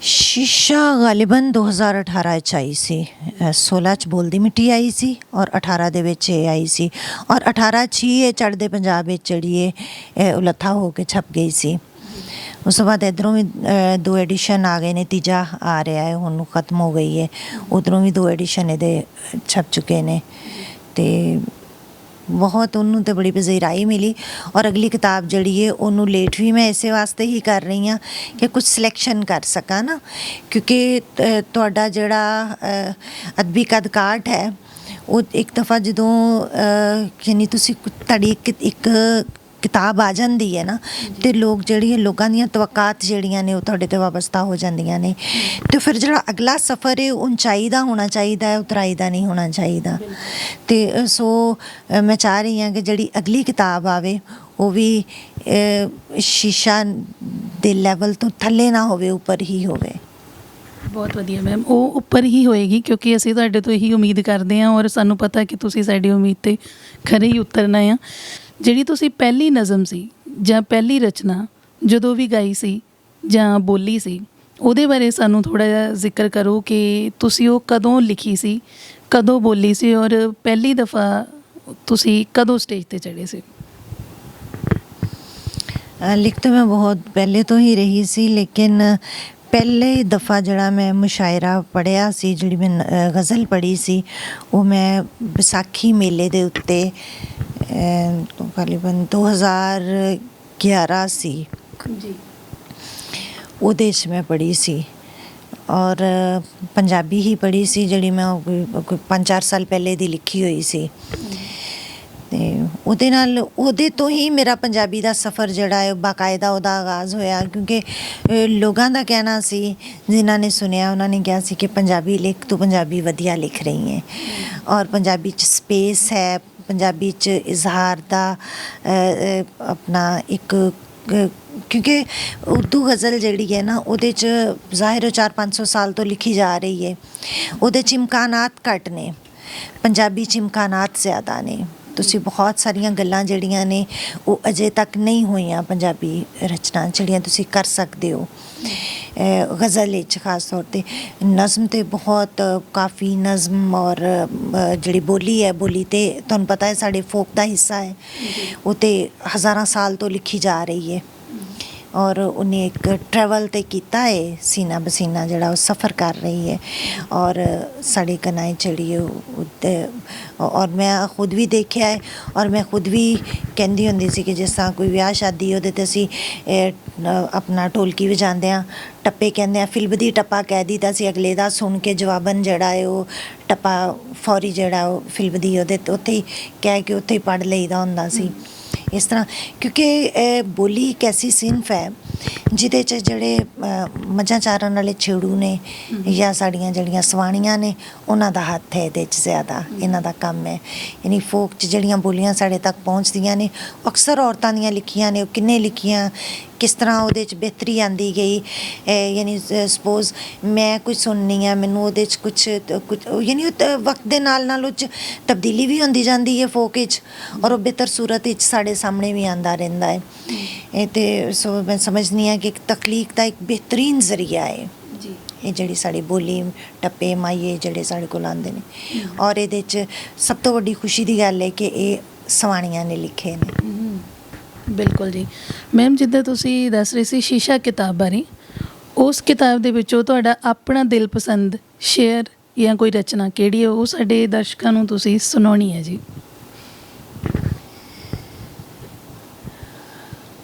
ਸ਼ੀਸ਼ਾ ਗਾਲਿਬਨ 2018 'ਚ ਆਈ ਸੀ। 16 'ਚ ਬੁੱਲ੍ਹ ਦੀ ਮਿੱਟੀ ਆਈ ਸੀ ਔਰ 18 ਦੇ ਵਿੱਚ ਇਹ ਆਈ ਸੀ, ਔਰ 18 'ਚ ਹੀ ਇਹ ਚੜ੍ਹਦੇ ਪੰਜਾਬ ਵਿੱਚ ਜਿਹੜੀ ਇਹ ਉਲੱਥਾ ਹੋ ਕੇ ਛਪ ਗਈ ਸੀ। ਉਸ ਤੋਂ ਬਾਅਦ ਇੱਧਰੋਂ ਵੀ 2 ਐਡੀਸ਼ਨ ਆ ਗਏ ਨੇ, ਤੀਜਾ ਆ ਰਿਹਾ ਹੈ, ਹੁਣ ਖਤਮ ਹੋ ਗਈ ਹੈ। ਉੱਧਰੋਂ ਵੀ 2 ਐਡੀਸ਼ਨ ਇਹਦੇ ਛਪ ਚੁੱਕੇ ਨੇ ਅਤੇ ਬਹੁਤ ਉਹਨੂੰ ਤਾਂ ਬੜੀ ਪਜ਼ੀਰਾਈ ਮਿਲੀ। ਔਰ ਅਗਲੀ ਕਿਤਾਬ ਜਿਹੜੀ ਹੈ ਉਹਨੂੰ ਲੇਟ ਵੀ ਮੈਂ ਇਸੇ ਵਾਸਤੇ ਹੀ ਕਰ ਰਹੀ ਹਾਂ ਕਿ ਕੁਝ ਸਿਲੈਕਸ਼ਨ ਕਰ ਸਕਾਂ ਨਾ, ਕਿਉਂਕਿ ਤੁਹਾਡਾ ਜਿਹੜਾ ਅਦਬੀ ਕਦਕਾਠ ਹੈ ਉਹ ਇੱਕ ਦਫਾ ਜਦੋਂ ਯਾਨੀ ਤੁਸੀਂ ਤੁਹਾਡੀ ਇੱਕ ਕਿਤਾਬ ਆ ਜਾਂਦੀ ਹੈ ਨਾ, ਅਤੇ ਲੋਕਾਂ ਦੀਆਂ ਤਵੱਕਾਤ ਜਿਹੜੀਆਂ ਨੇ ਉਹ ਤੁਹਾਡੇ 'ਤੇ ਵਾਬਸਤਾ ਹੋ ਜਾਂਦੀਆਂ ਨੇ। ਅਤੇ ਫਿਰ ਜਿਹੜਾ ਅਗਲਾ ਸਫ਼ਰ ਹੈ ਉਚਾਈ ਦਾ ਹੋਣਾ ਚਾਹੀਦਾ ਹੈ, ਉਤਰਾਈ ਦਾ ਨਹੀਂ ਹੋਣਾ ਚਾਹੀਦਾ। ਅਤੇ ਸੋ ਮੈਂ ਚਾਹ ਰਹੀ ਹਾਂ ਕਿ ਜਿਹੜੀ ਅਗਲੀ ਕਿਤਾਬ ਆਵੇ ਉਹ ਵੀ ਸ਼ੀਸ਼ਾ ਦੇ ਲੈਵਲ ਤੋਂ ਥੱਲੇ ਨਾ ਹੋਵੇ, ਉੱਪਰ ਹੀ ਹੋਵੇ। ਬਹੁਤ ਵਧੀਆ ਮੈਮ, ਉਹ ਉੱਪਰ ਹੀ ਹੋਏਗੀ ਕਿਉਂਕਿ ਅਸੀਂ ਤੁਹਾਡੇ ਤੋਂ ਇਹੀ ਉਮੀਦ ਕਰਦੇ ਹਾਂ ਔਰ ਸਾਨੂੰ ਪਤਾ ਕਿ ਤੁਸੀਂ ਸਾਡੀ ਉਮੀਦ 'ਤੇ ਖਰੇ ਹੀ ਉਤਰਨਾ ਆ। ਜਿਹੜੀ ਤੁਸੀਂ ਪਹਿਲੀ ਨਜ਼ਮ ਸੀ ਜਾਂ ਪਹਿਲੀ ਰਚਨਾ ਜਦੋਂ ਵੀ ਗਾਈ ਸੀ ਜਾਂ ਬੋਲੀ ਸੀ, ਉਹਦੇ ਬਾਰੇ ਸਾਨੂੰ ਥੋੜ੍ਹਾ ਜਿਹਾ ਜ਼ਿਕਰ ਕਰੋ ਕਿ ਤੁਸੀਂ ਉਹ ਕਦੋਂ ਲਿਖੀ ਸੀ, ਕਦੋਂ ਬੋਲੀ ਸੀ ਔਰ ਪਹਿਲੀ ਦਫਾ ਤੁਸੀਂ ਕਦੋਂ ਸਟੇਜ 'ਤੇ ਚੜ੍ਹੇ ਸੀ? ਲਿਖ ਤਾਂ ਮੈਂ ਬਹੁਤ ਪਹਿਲੇ ਤੋਂ ਹੀ ਰਹੀ ਸੀ, ਲੇਕਿਨ ਪਹਿਲੇ ਦਫਾ ਜਿਹੜਾ ਮੈਂ ਮੁਸ਼ਾਇਰਾ ਪੜ੍ਹਿਆ ਸੀ, ਜਿਹੜੀ ਮੈਂ ਗਜ਼ਲ ਪੜ੍ਹੀ ਸੀ, ਉਹ ਮੈਂ ਵਿਸਾਖੀ ਮੇਲੇ ਦੇ ਉੱਤੇ ਤਕਰੀਬਨ 2011 ਸੀ ਜੀ, ਉਹਦੇ 'ਚ ਮੈਂ ਪੜ੍ਹੀ ਸੀ। ਔਰ ਪੰਜਾਬੀ ਹੀ ਪੜ੍ਹੀ ਸੀ, ਜਿਹੜੀ ਮੈਂ ਕੋਈ 5-4 ਸਾਲ ਪਹਿਲੇ ਦੀ ਲਿਖੀ ਹੋਈ ਸੀ। ਅਤੇ ਉਹਦੇ ਤੋਂ ਹੀ ਮੇਰਾ ਪੰਜਾਬੀ ਦਾ ਸਫ਼ਰ ਜਿਹੜਾ ਹੈ ਬਾਕਾਇਦਾ ਉਹਦਾ ਆਗਾਜ਼ ਹੋਇਆ, ਕਿਉਂਕਿ ਲੋਕਾਂ ਦਾ ਕਹਿਣਾ ਸੀ, ਜਿਨ੍ਹਾਂ ਨੇ ਸੁਣਿਆ ਉਹਨਾਂ ਨੇ ਕਿਹਾ ਸੀ ਕਿ ਪੰਜਾਬੀ ਲਿਖ, ਤੂੰ ਪੰਜਾਬੀ ਵਧੀਆ ਲਿਖ ਰਹੀ ਹੈ ਔਰ ਪੰਜਾਬੀ 'ਚ ਸਪੇਸ ਹੈ, ਪੰਜਾਬੀ 'ਚ ਇਜ਼ਹਾਰ ਦਾ ਆਪਣਾ ਇੱਕ, ਕਿਉਂਕਿ ਉਰਦੂ ਗਜ਼ਲ ਜਿਹੜੀ ਹੈ ਨਾ ਉਹਦੇ 'ਚ ਜ਼ਾਹਿਰ 400-500 ਸਾਲ ਤੋਂ ਲਿਖੀ ਜਾ ਰਹੀ ਹੈ, ਉਹਦੇ 'ਚ ਇਮਕਾਨਾਤ ਘੱਟ ਨੇ, ਪੰਜਾਬੀ 'ਚ ਇਮਕਾਨਾਤ ਜ਼ਿਆਦਾ ਨੇ। ਤੁਸੀਂ ਬਹੁਤ ਸਾਰੀਆਂ ਗੱਲਾਂ ਜਿਹੜੀਆਂ ਨੇ ਉਹ ਅਜੇ ਤੱਕ ਨਹੀਂ ਹੋਈਆਂ ਪੰਜਾਬੀ ਰਚਨਾ ਜਿਹੜੀਆਂ ਤੁਸੀਂ ਕਰ ਸਕਦੇ ਹੋ ਗਜ਼ਲ ਵਿੱਚ, ਖਾਸ ਤੌਰ 'ਤੇ ਨਜ਼ਮ 'ਤੇ ਬਹੁਤ ਕਾਫੀ ਨਜ਼ਮ। ਔਰ ਜਿਹੜੀ ਬੋਲੀ ਹੈ, ਬੋਲੀ ਤਾਂ ਤੁਹਾਨੂੰ ਪਤਾ ਹੈ ਸਾਡੇ ਫੋਕ ਦਾ ਹਿੱਸਾ ਹੈ, ਉਹ ਤਾਂ ਹਜ਼ਾਰਾਂ ਸਾਲ ਤੋਂ ਲਿਖੀ ਜਾ ਰਹੀ ਹੈ। ਔਰ ਉਹਨੇ ਇੱਕ ਟਰੈਵਲ 'ਤੇ ਕੀਤਾ ਹੈ, ਸੀਨਾ ਬਸੀਨਾ ਜਿਹੜਾ ਉਹ ਸਫ਼ਰ ਕਰ ਰਹੀ ਹੈ ਔਰ ਸਾਡੇ ਕਨਾਏ ਚੜੀ ਹੈ। ਔਰ ਮੈਂ ਖੁਦ ਵੀ ਦੇਖਿਆ ਹੈ ਔਰ ਮੈਂ ਖੁਦ ਵੀ ਕਹਿੰਦੀ ਹੁੰਦੀ ਸੀ ਕਿ ਜਿਸ ਤਰ੍ਹਾਂ ਕੋਈ ਵਿਆਹ ਸ਼ਾਦੀ ਉਹਦੇ 'ਤੇ ਅਸੀਂ ਆਪਣਾ ਢੋਲਕੀ ਵਜਾਉਂਦੇ ਹਾਂ, ਟੱਪੇ ਕਹਿੰਦੇ ਹਾਂ, ਫਿਲਬਦੀ ਟੱਪਾ ਕਹਿ ਦਿੱਤਾ ਸੀ, ਅਗਲੇ ਦਾ ਸੁਣ ਕੇ ਜਵਾਬਨ ਜਿਹੜਾ ਹੈ ਉਹ ਟੱਪਾ ਫੌਰੀ ਜਿਹੜਾ ਉਹ ਫਿਲਬਦੀ ਉਹਦੇ ਉੱਥੇ ਹੀ ਕਹਿ ਕੇ ਉੱਥੇ ਹੀ ਪੜ੍ਹ ਲਈਦਾ ਹੁੰਦਾ ਸੀ। ਇਸ ਤਰ੍ਹਾਂ ਕਿਉਂਕਿ ਬੋਲੀ ਇੱਕ ਐਸੀ ਸਿਨਫ ਹੈ ਜਿਹਦੇ 'ਚ ਜਿਹੜੇ ਮੱਝਾਂ ਚਾਰਨ ਵਾਲੇ ਛੇੜੂ ਨੇ ਜਾਂ ਸਾਡੀਆਂ ਜਿਹੜੀਆਂ ਸਵਾਣੀਆਂ ਨੇ ਉਹਨਾਂ ਦਾ ਹੱਥ ਹੈ ਇਹਦੇ 'ਚ ਜ਼ਿਆਦਾ, ਇਹਨਾਂ ਦਾ ਕੰਮ ਹੈ। ਯਾਨੀ ਫੋਕ 'ਚ ਜਿਹੜੀਆਂ ਬੋਲੀਆਂ ਸਾਡੇ ਤੱਕ ਪਹੁੰਚਦੀਆਂ ਨੇ ਅਕਸਰ ਔਰਤਾਂ ਦੀਆਂ ਲਿਖੀਆਂ ਨੇ, ਉਹ ਕਿੰਨੇ ਲਿਖੀਆਂ, ਕਿਸ ਤਰ੍ਹਾਂ ਉਹਦੇ 'ਚ ਬਿਹਤਰੀ ਆਉਂਦੀ ਗਈ। ਯਾਨੀ ਸਪੋਜ਼ ਮੈਂ ਕੁਝ ਸੁਣਨੀ ਆ, ਮੈਨੂੰ ਉਹਦੇ 'ਚ ਕੁਛ ਯਾਨੀ ਵਕਤ ਦੇ ਨਾਲ ਉਹ 'ਚ ਤਬਦੀਲੀ ਵੀ ਹੁੰਦੀ ਜਾਂਦੀ ਹੈ ਫੋਕ ਵਿੱਚ, ਔਰ ਉਹ ਬਿਹਤਰ ਸੂਰਤ ਵਿੱਚ ਸਾਡੇ ਸਾਹਮਣੇ ਵੀ ਆਉਂਦਾ ਰਹਿੰਦਾ ਹੈ। ਇਹ ਤਾਂ ਸੋ ਮੈਂ ਸਮਝਦੀ ਹਾਂ ਕਿ ਇੱਕ ਤਖਲੀਕ ਦਾ ਇੱਕ ਬਿਹਤਰੀਨ ਜ਼ਰੀਆ ਹੈ ਜੀ, ਇਹ ਜਿਹੜੀ ਸਾਡੀ ਬੋਲੀ ਟੱਪੇ ਮਾਈਏ ਜਿਹੜੇ ਸਾਡੇ ਕੋਲ ਆਉਂਦੇ ਨੇ। ਔਰ ਇਹਦੇ 'ਚ ਸਭ ਤੋਂ ਵੱਡੀ ਖੁਸ਼ੀ ਦੀ ਗੱਲ ਹੈ ਕਿ ਇਹ ਸਵਾਣੀਆਂ ਨੇ ਲਿਖੇ ਨੇ। ਬਿਲਕੁਲ ਜੀ ਮੈਮ, ਜਿੱਦਾਂ ਤੁਸੀਂ ਦੱਸ ਰਹੇ ਸੀ ਸ਼ੀਸ਼ਾ ਕਿਤਾਬ ਬਾਰੇ, ਉਸ ਕਿਤਾਬ ਦੇ ਵਿੱਚੋਂ ਤੁਹਾਡਾ ਆਪਣਾ ਦਿਲ ਪਸੰਦ ਸ਼ੇਅਰ ਜਾਂ ਕੋਈ ਰਚਨਾ ਕਿਹੜੀ ਹੈ, ਉਹ ਸਾਡੇ ਦਰਸ਼ਕਾਂ ਨੂੰ ਤੁਸੀਂ ਸੁਣਾਉਣੀ ਹੈ ਜੀ।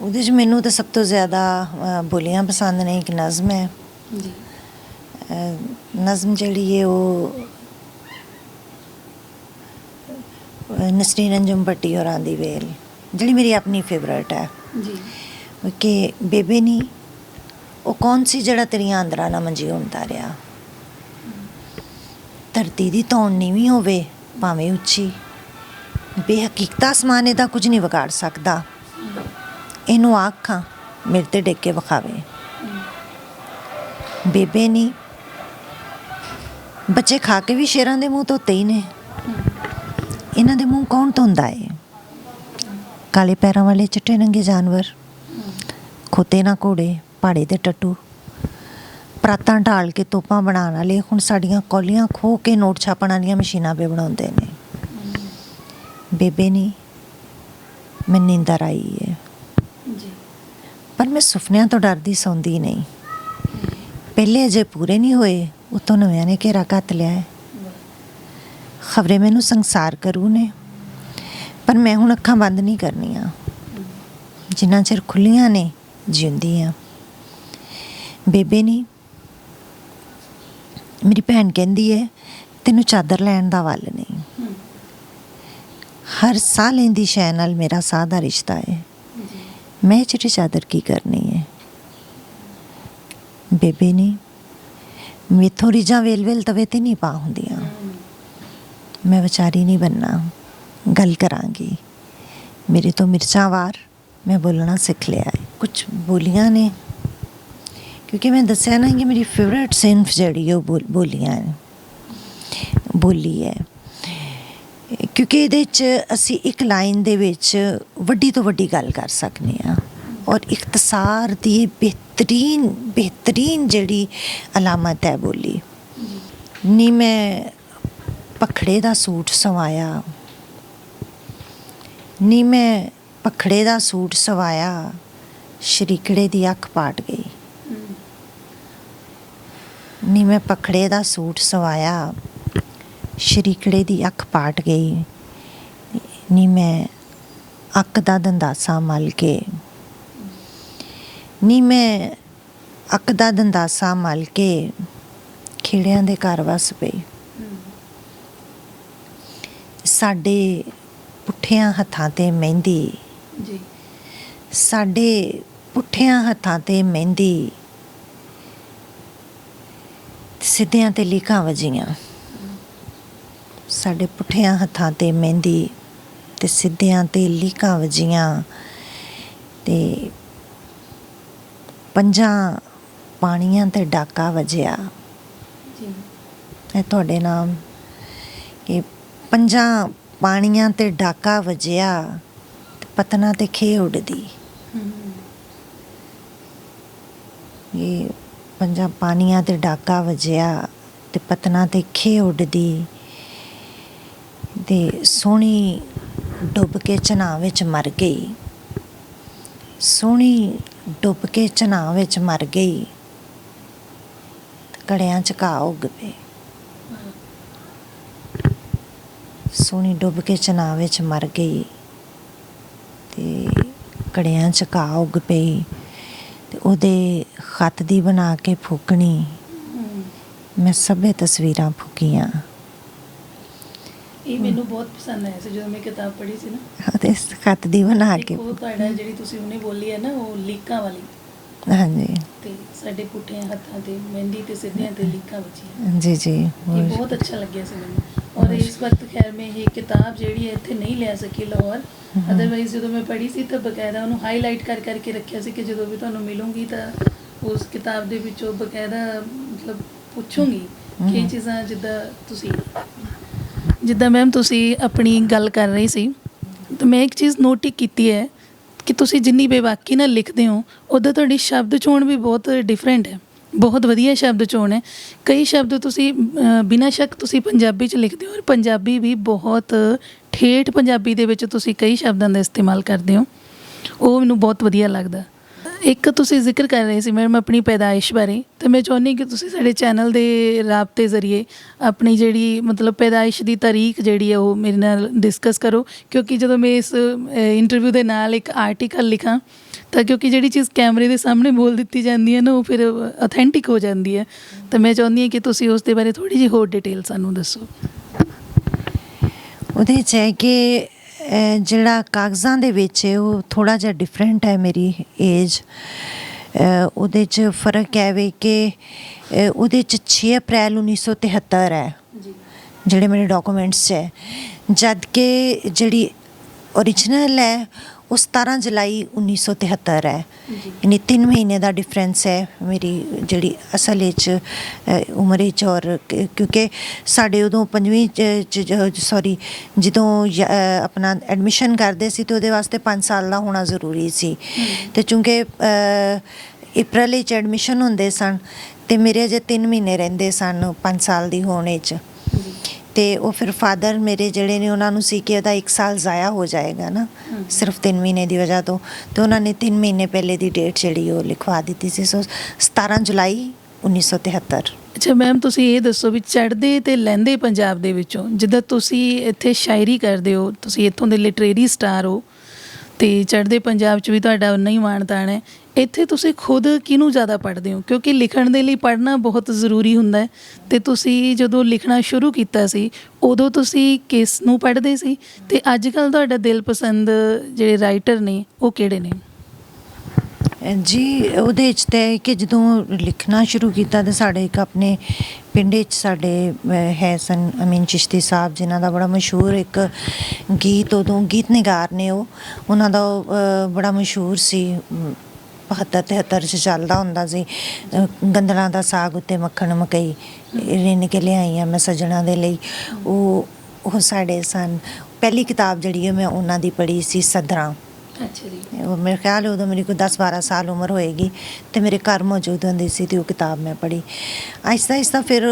ਉਹਦੇ 'ਚ ਮੈਨੂੰ ਤਾਂ ਸਭ ਤੋਂ ਜ਼ਿਆਦਾ ਬੋਲੀਆਂ ਪਸੰਦ ਨੇ। ਇੱਕ ਨਜ਼ਮ ਹੈ ਜੀ, ਨਜ਼ਮ ਜਿਹੜੀ ਹੈ ਉਹ ਨਸਰੀਨ ਅੰਜੁਮ ਭੱਟੀ ਹੋਰਾਂ ਦੀ ਵੇਲ, ਜਿਹੜੀ ਮੇਰੀ ਆਪਣੀ ਫੇਵਰੇਟ ਹੈ ਜੀ, ਕਿ ਬੇਬੇ ਨੀ ਉਹ ਕੌਣ ਸੀ ਜਿਹੜਾ ਤੇਰੀਆਂ ਅੰਦਰਾਂ ਨਾ ਮੰਜੀ ਹੁੰਦਾ ਰਿਹਾ, ਧਰਤੀ ਦੀ ਧੌਣ ਨੀਵੀਂ ਹੋਵੇ ਭਾਵੇਂ ਉੱਚੀ, ਬੇਹਕੀਕਤਾ ਅਸਮਾਨ ਇਹਦਾ ਕੁਝ ਨਹੀਂ ਵਿਗਾੜ ਸਕਦਾ, ਇਹਨੂੰ ਆਖਾਂ ਮੇਰੇ 'ਤੇ ਡਿੱਗ ਕੇ ਵਿਖਾਵੇ। ਬੇਬੇ ਨੀ ਬੱਚੇ ਖਾ ਕੇ ਵੀ ਸ਼ੇਰਾਂ ਦੇ ਮੂੰਹ ਧੋਤੇ ਹੀ ਨੇ, ਇਹਨਾਂ ਦੇ ਮੂੰਹ ਕੌਣ ਧੋਂਦਾ ਏ, ਕਾਲੇ ਪੈਰਾਂ ਵਾਲੇ ਚਿੱਟੇ ਨੰਗੇ ਜਾਨਵਰ, ਖੋਤੇ ਨਾ ਘੋੜੇ ਪਹਾੜੇ ਦੇ ਟੱਟੂ, ਪਰਾਤਾਂ ਢਾਲ ਕੇ ਤੋਪਾਂ ਬਣਾਉਣ ਵਾਲੇ ਹੁਣ ਸਾਡੀਆਂ ਕੌਲੀਆਂ ਖੋਹ ਕੇ ਨੋਟ ਛਾਪਣ ਵਾਲੀਆਂ ਮਸ਼ੀਨਾਂ 'ਤੇ ਬਣਾਉਂਦੇ ਨੇ। ਬੇਬੇ ਨੀ ਮੈਂ ਨੀਂਦਰ ਆਈ ਹੈ, ਪਰ ਮੈਂ ਸੁਪਨਿਆਂ ਤੋਂ ਡਰਦੀ ਸੌਂਦੀ ਨਹੀਂ। ਪਹਿਲੇ ਅਜੇ ਪੂਰੇ ਨਹੀਂ ਹੋਏ, ਉਤੋਂ ਨਵਿਆਂ ਨੇ ਘੇਰਾ ਘੱਤ ਲਿਆ ਹੈ। ਖਬਰੇ ਮੈਨੂੰ ਸੰਸਾਰ ਕਰੂ ਨੇ, ਪਰ ਮੈਂ ਹੁਣ ਅੱਖਾਂ ਬੰਦ ਨਹੀਂ ਕਰਨੀਆਂ। ਜਿੰਨਾ ਚਿਰ ਖੁੱਲੀਆਂ ਨੇ ਜਿਉਂਦੀ ਆ। ਬੇਬੇ ਨਹੀਂ, ਮੇਰੀ ਭੈਣ ਕਹਿੰਦੀ ਹੈ ਤੈਨੂੰ ਚਾਦਰ ਲੈਣ ਦਾ ਵੱਲ ਨਹੀਂ। ਹਰ ਸਾਹ ਲੈਂਦੀ ਸ਼ੈ ਨਾਲ ਮੇਰਾ ਸਾਹ ਦਾ ਰਿਸ਼ਤਾ ਹੈ। ਮੈਂ ਚਿੱਟੀ ਚਾਦਰ ਕੀ ਕਰਨੀ ਹੈ। ਬੇਬੇ ਨਹੀਂ, ਮੈਥੋਂ ਰੀਝਾਂ ਵੇਲ ਤਵੇ ਤੇ ਨਹੀਂ ਪਾ ਹੁੰਦੀਆਂ। ਮੈਂ ਵਿਚਾਰੀ ਨਹੀਂ ਬਣਨਾ, ਗੱਲ ਕਰਾਂਗੀ। ਮੇਰੇ ਤੋਂ ਮਿਰਚਾਂ ਵਾਰ ਮੈਂ ਬੋਲਣਾ ਸਿੱਖ ਲਿਆ ਹੈ। ਕੁਛ ਬੋਲੀਆਂ ਨੇ, ਕਿਉਂਕਿ ਮੈਂ ਦੱਸਿਆ ਨਾ ਕਿ ਮੇਰੀ ਫੇਵਰੇਟ ਸਿਨਫ ਜਿਹੜੀ ਉਹ ਬੋਲੀਆਂ ਹੈ, ਬੋਲੀ ਹੈ। ਕਿਉਂਕਿ ਇਹਦੇ 'ਚ ਅਸੀਂ ਇੱਕ ਲਾਈਨ ਦੇ ਵਿੱਚ ਵੱਡੀ ਤੋਂ ਵੱਡੀ ਗੱਲ ਕਰ ਸਕਦੇ ਹਾਂ। ਔਰ ਇਖਤਸਾਰ ਦੀ ਬੇਹਤਰੀਨ ਜਿਹੜੀ ਅਲਾਮਤ ਹੈ ਬੋਲੀ। ਨੀ ਮੈਂ ਪਖੜੇ ਦਾ ਸੂਟ ਸਵਾਇਆ, ਨੀ ਮੈਂ ਪਖੜੇ ਦਾ ਸੂਟ ਸਵਾਇਆ, ਸ਼ਰੀਕੜੇ ਦੀ ਅੱਖ ਪਾਟ ਗਈ। ਨੀ ਮੈਂ ਪਖੜੇ ਦਾ ਸੂਟ ਸਵਾਇਆ, ਸ਼ਰੀਕੜੇ ਦੀ ਅੱਖ ਪਾਟ ਗਈ। ਨੀ ਮੈਂ ਅੱਕ ਦਾ ਦੰਦਾਸਾ ਮਲ ਕੇ, ਨੀ ਮੈਂ ਅੱਕ ਦਾ ਦੰਦਾਸਾ ਮਲ ਕੇ ਖੇੜਿਆਂ ਦੇ ਘਰ ਵਸ ਪਈ। ਸਾਡੇ ਪੁੱਠਿਆਂ ਹੱਥਾਂ ਤੇ ਮਹਿੰਦੀ, ਜੀ, ਸਾਡੇ ਪੁੱਠਿਆਂ ਹੱਥਾਂ ਤੇ ਮਹਿੰਦੀ, ਸਿੱਧਿਆਂ ਤੇ ਲੀਕਾਂ ਵਜੀਆਂ। ਸਾਡੇ ਪੁੱਠਿਆਂ ਹੱਥਾਂ ਤੇ ਮਹਿੰਦੀ ਤੇ ਸਿੱਧਿਆਂ ਤੇ ਲੀਕਾਂ ਵਜੀਆਂ। ਤੇ ਪੰਜਾਂ ਪਾਣੀਆਂ ਤੇ ਡਾਕਾ ਵਜਿਆ। ਜੀ, ਇਹ ਤੁਹਾਡੇ ਨਾਮ ਕਿ ਪੰਜਾਂ ਪਾਣੀਆਂ ਤੇ ਡਾਕਾ ਵਜਿਆ, ਤੇ ਪਤਨਾ ਤੇ ਖੇ ਉੱਡਦੀ। ਇਹ ਪੰਜਾਂ ਪਾਣੀਆਂ ਤੇ ਡਾਕਾ ਵਜਿਆ, ਤੇ ਪਤਨਾ ਤੇ ਖੇ ਉੱਡਦੀ। ਤੇ ਸੋਹਣੀ ਡੁੱਬ ਕੇ ਚਨਾਹ ਵਿੱਚ ਮਰ ਗਈ, ਸੋਹਣੀ ਡੁੱਬ ਕੇ ਚਨਾਹ ਵਿੱਚ ਮਰ ਗਈ। ਘੜਿਆਂ 'ਚ ਘਾਹ ਉੱਗ ਪਏ। ਸੋਹਣੀ ਡੁੱਬ ਕੇ ਚਨਾਹ ਵਿੱਚ ਮਰ ਗਈ, ਤੇ ਘੜਿਆਂ 'ਚ ਘਾਹ ਉੱਗ ਪਈ। ਤੇ ਉਹਦੇ ਖੱਤ ਦੀ ਬਣਾ ਕੇ ਫੂਕਣੀ, ਮੈਂ ਸਭੇ ਤਸਵੀਰਾਂ ਫੂਕੀਆਂ। ਇਹ ਮੈਨੂੰ ਬਹੁਤ ਪਸੰਦ ਆਇਆ ਸੀ ਜਦੋਂ ਮੈਂ ਕਿਤਾਬ ਪੜ੍ਹੀ ਸੀ ਨਾ। ਉਹਦੇ ਖੱਤ ਦੀ ਬਣਾ ਇੱਕ ਕੇ, ਉਹ ਤੁਹਾਡਾ ਜਿਹੜੀ ਤੁਸੀਂ ਉਹਨੇ ਬੋਲੀ ਹੈ ਨਾ, ਉਹ ਲੀਕਾਂ ਵਾਲੀ, ਹਾਂਜੀ ਤੇ ਸਾਡੇ ਪੁੱਠਿਆਂ ਹੱਥਾਂ ਤੇ ਮਹਿੰਦੀ ਤੇ ਸਿੱਧਿਆਂ ਤੇ ਲੀਕਾਂ ਵੱਜੀਆਂ। ਜੀ ਜੀ। ਇਹ ਬਹੁਤ ਅੱਛਾ ਲੱਗਿਆ ਸੀ ਮੈਨੂੰ। ਔਰ ਇਸ ਵਕਤ ਖੈਰ ਮੈਂ ਇਹ ਕਿਤਾਬ ਜਿਹੜੀ ਹੈ ਇੱਥੇ ਨਹੀਂ ਲੈ ਸਕੀ ਲਾਹੌਰ। ਅਦਰਵਾਈਜ਼ ਜਦੋਂ ਮੈਂ ਪੜ੍ਹੀ ਸੀ ਤਾਂ ਬਕਾਇਦਾ ਉਹਨੂੰ ਹਾਈਲਾਈਟ ਕਰ ਕਰਕੇ ਰੱਖਿਆ ਸੀ ਕਿ ਜਦੋਂ ਵੀ ਤੁਹਾਨੂੰ ਮਿਲੂੰਗੀ ਤਾਂ ਉਸ ਕਿਤਾਬ ਦੇ ਵਿੱਚੋਂ ਬਕਾਇਦਾ ਮਤਲਬ ਪੁੱਛੂੰਗੀ ਕਿ ਇਹ ਚੀਜ਼ਾਂ ਜਿੱਦਾਂ ਮੈਮ ਤੁਸੀਂ ਆਪਣੀ ਗੱਲ ਕਰ ਰਹੀ ਸੀ, ਤਾਂ ਮੈਂ ਇੱਕ ਚੀਜ਼ ਨੋਟ ਕੀਤੀ ਹੈ ਕਿ ਤੁਸੀਂ ਜਿੰਨੀ ਬੇਬਾਕੀ ਨਾਲ ਲਿਖਦੇ ਹੋ ਉੱਦਾਂ ਤੁਹਾਡੀ ਸ਼ਬਦ ਚੋਣ ਵੀ ਬਹੁਤ ਡਿਫਰੈਂਟ ਹੈ। ਬਹੁਤ ਵਧੀਆ ਸ਼ਬਦ ਚੋਣ ਹੈ। ਕਈ ਸ਼ਬਦ ਤੁਸੀਂ ਬਿਨਾਂ ਸ਼ੱਕ ਤੁਸੀਂ ਪੰਜਾਬੀ 'ਚ ਲਿਖਦੇ ਹੋ, ਔਰ ਪੰਜਾਬੀ ਵੀ ਬਹੁਤ ਠੇਠ ਪੰਜਾਬੀ ਦੇ ਵਿੱਚ ਤੁਸੀਂ ਕਈ ਸ਼ਬਦਾਂ ਦਾ ਇਸਤੇਮਾਲ ਕਰਦੇ ਹੋ। ਉਹ ਮੈਨੂੰ ਬਹੁਤ ਵਧੀਆ ਲੱਗਦਾ। ਇੱਕ ਤੁਸੀਂ ਜ਼ਿਕਰ ਕਰ ਰਹੇ ਸੀ ਮੈਡਮ ਆਪਣੀ ਪੈਦਾਇਸ਼ ਬਾਰੇ, ਅਤੇ ਮੈਂ ਚਾਹੁੰਦੀ ਕਿ ਤੁਸੀਂ ਸਾਡੇ ਚੈਨਲ ਦੇ ਰਾਬਤੇ ਜ਼ਰੀਏ ਆਪਣੀ ਜਿਹੜੀ ਮਤਲਬ ਪੈਦਾਇਸ਼ ਦੀ ਤਾਰੀਖ ਜਿਹੜੀ ਹੈ ਉਹ ਮੇਰੇ ਨਾਲ ਡਿਸਕਸ ਕਰੋ। ਕਿਉਂਕਿ ਜਦੋਂ ਮੈਂ ਇਸ ਇੰਟਰਵਿਊ ਦੇ ਨਾਲ ਇੱਕ ਆਰਟੀਕਲ ਲਿਖਾਂ ਤਾਂ ਕਿਉਂਕਿ ਜਿਹੜੀ ਚੀਜ਼ ਕੈਮਰੇ ਦੇ ਸਾਹਮਣੇ ਬੋਲ ਦਿੱਤੀ ਜਾਂਦੀ ਹੈ ਨਾ, ਉਹ ਫਿਰ ਅਥੈਂਟਿਕ ਹੋ ਜਾਂਦੀ ਹੈ। ਤਾਂ ਮੈਂ ਚਾਹੁੰਦੀ ਹਾਂ ਕਿ ਤੁਸੀਂ ਉਸ ਦੇ ਬਾਰੇ ਥੋੜ੍ਹੀ ਜਿਹੀ ਹੋਰ ਡਿਟੇਲ ਸਾਨੂੰ ਦੱਸੋ। ਉਹਦੇ 'ਚ ਹੈ ਕਿ ਜਿਹੜਾ ਕਾਗਜ਼ਾਂ ਦੇ ਵਿੱਚ ਹੈ ਉਹ ਥੋੜ੍ਹਾ ਜਿਹਾ ਡਿਫਰੈਂਟ ਹੈ। ਮੇਰੀ ਏਜ ਉਹਦੇ 'ਚ ਫ਼ਰਕ ਹੈ ਵੇ ਕਿ ਉਹਦੇ 'ਚ 6 ਅਪ੍ਰੈਲ 1973 ਹੈ ਜਿਹੜੇ ਮੇਰੇ ਡਾਕੂਮੈਂਟਸ 'ਚ ਹੈ, ਜਦ ਕਿ ਜਿਹੜੀ ਓਰੀਜਨਲ ਹੈ ਉਹ 17 ਜੁਲਾਈ 1973 ਹੈ। ਯਾਨੀ 3 ਮਹੀਨੇ ਦਾ ਡਿਫਰੈਂਸ ਹੈ ਮੇਰੀ ਜਿਹੜੀ ਅਸਲ ਵਿੱਚ ਉਮਰ ਵਿੱਚ। ਔਰ ਕਿਉਂਕਿ ਸਾਡੇ ਉਦੋਂ 5ਵੀਂ 'ਚ ਸੌਰੀ ਜਦੋਂ ਆਪਣਾ ਐਡਮਿਸ਼ਨ ਕਰਦੇ ਸੀ ਤਾਂ ਉਹਦੇ ਵਾਸਤੇ 5 ਸਾਲ ਦਾ ਹੋਣਾ ਜ਼ਰੂਰੀ ਸੀ। ਅਤੇ ਚੂੰਕਿ ਅਪ੍ਰੈਲ ਵਿੱਚ ਐਡਮਿਸ਼ਨ ਹੁੰਦੇ ਸਨ ਅਤੇ ਮੇਰੇ ਅਜੇ 3 ਮਹੀਨੇ ਰਹਿੰਦੇ ਸਨ 5 ਸਾਲ ਦੀ ਹੋਣ ਵਿੱਚ। ਤੇ ਉਹ ਫਿਰ ਫਾਦਰ ਮੇਰੇ ਜਿਹੜੇ ਨੇ ਉਹਨਾਂ ਨੂੰ ਸੀ ਕਿ ਉਹਦਾ 1 ਸਾਲ ਜ਼ਾਇਆ ਹੋ ਜਾਏਗਾ ਨਾ ਸਿਰਫ 3 ਮਹੀਨੇ ਦੀ ਵਜ੍ਹਾ ਤੋਂ, ਤੇ ਉਹਨਾਂ ਨੇ 3 ਮਹੀਨੇ ਪਹਿਲੇ ਦੀ ਡੇਟ ਜਿਹੜੀ ਉਹ ਲਿਖਵਾ ਦਿੱਤੀ ਸੀ। ਸੋ 17 ਜੁਲਾਈ 1973। ਅੱਛਾ ਮੈਮ, ਤੁਸੀਂ ਇਹ ਦੱਸੋ ਵੀ ਚੜ੍ਹਦੇ ਤੇ ਲਹਿੰਦੇ ਪੰਜਾਬ ਦੇ ਵਿੱਚੋਂ, ਜਿੱਦਾਂ ਤੁਸੀਂ ਇੱਥੇ ਸ਼ਾਇਰੀ ਕਰਦੇ ਹੋ, ਤੁਸੀਂ ਇੱਥੋਂ ਦੇ ਲਿਟਰੇਰੀ ਸਟਾਰ ਹੋ, ਤੇ ਚੜ੍ਹਦੇ ਪੰਜਾਬ 'ਚ ਵੀ ਤੁਹਾਡਾ ਉਨਾ ਹੀ ਮਾਣ ਤਾਣ ਹੈ, ਇੱਥੇ ਤੁਸੀਂ ਖੁਦ ਕਿਹਨੂੰ ਜ਼ਿਆਦਾ ਪੜ੍ਹਦੇ ਹੋ? ਕਿਉਂਕਿ ਲਿਖਣ ਦੇ ਲਈ ਪੜ੍ਹਨਾ ਬਹੁਤ ਜ਼ਰੂਰੀ ਹੁੰਦਾ ਹੈ, ਤੇ ਤੁਸੀਂ ਜਦੋਂ ਲਿਖਣਾ ਸ਼ੁਰੂ ਕੀਤਾ ਸੀ ਉਦੋਂ ਤੁਸੀਂ ਕਿਸ ਨੂੰ ਪੜ੍ਹਦੇ ਸੀ, ਤੇ ਅੱਜ ਕੱਲ੍ਹ ਤੁਹਾਡਾ ਦਿਲ ਪਸੰਦ ਜਿਹੜੇ ਰਾਈਟਰ ਨੇ ਉਹ ਕਿਹੜੇ ਨੇ? ਜੀ ਉਹਦੇ 'ਚ ਤਾਂ ਕਿ ਜਦੋਂ ਲਿਖਣਾ ਸ਼ੁਰੂ ਕੀਤਾ ਤਾਂ ਸਾਡੇ ਇੱਕ ਆਪਣੇ ਪਿੰਡ 'ਚ ਸਾਡੇ ਹੈ ਸਨ ਅਮੀਨ ਚਿਸ਼ਤੀ ਸਾਹਿਬ, ਜਿਨ੍ਹਾਂ ਦਾ ਬੜਾ ਮਸ਼ਹੂਰ ਇੱਕ ਗੀਤ, ਉਦੋਂ ਗੀਤ ਨਿਗਾਰ ਨੇ ਉਹਨਾਂ ਦਾ ਬੜਾ ਮਸ਼ਹੂਰ ਸੀ, 72-73 'ਚ ਚੱਲਦਾ ਹੁੰਦਾ ਸੀ, ਗੰਦਲਾਂ ਦਾ ਸਾਗ ਉੱਤੇ ਮੱਖਣ ਮਕਈ ਰਿੰਨ ਕੇ ਲਿਆਈ ਮੈਂ ਸੱਜਣਾ ਦੇ ਲਈ। ਉਹ ਸਾਡੇ ਸਨ। ਪਹਿਲੀ ਕਿਤਾਬ ਜਿਹੜੀ ਹੈ ਮੈਂ ਉਹਨਾਂ ਦੀ ਪੜ੍ਹੀ ਸੀ, ਸਦਰਾਂ। ਅੱਛਾ ਜੀ। ਉਹ ਮੇਰੇ ਖਿਆਲ ਉਦੋਂ ਮੇਰੀ ਕੋਈ 10-12 ਸਾਲ ਉਮਰ ਹੋਏਗੀ, ਅਤੇ ਮੇਰੇ ਘਰ ਮੌਜੂਦ ਹੁੰਦੀ ਸੀ, ਅਤੇ ਉਹ ਕਿਤਾਬ ਮੈਂ ਪੜ੍ਹੀ। ਆਹਿਸਤਾ ਆਹਿਸਤਾ ਫਿਰ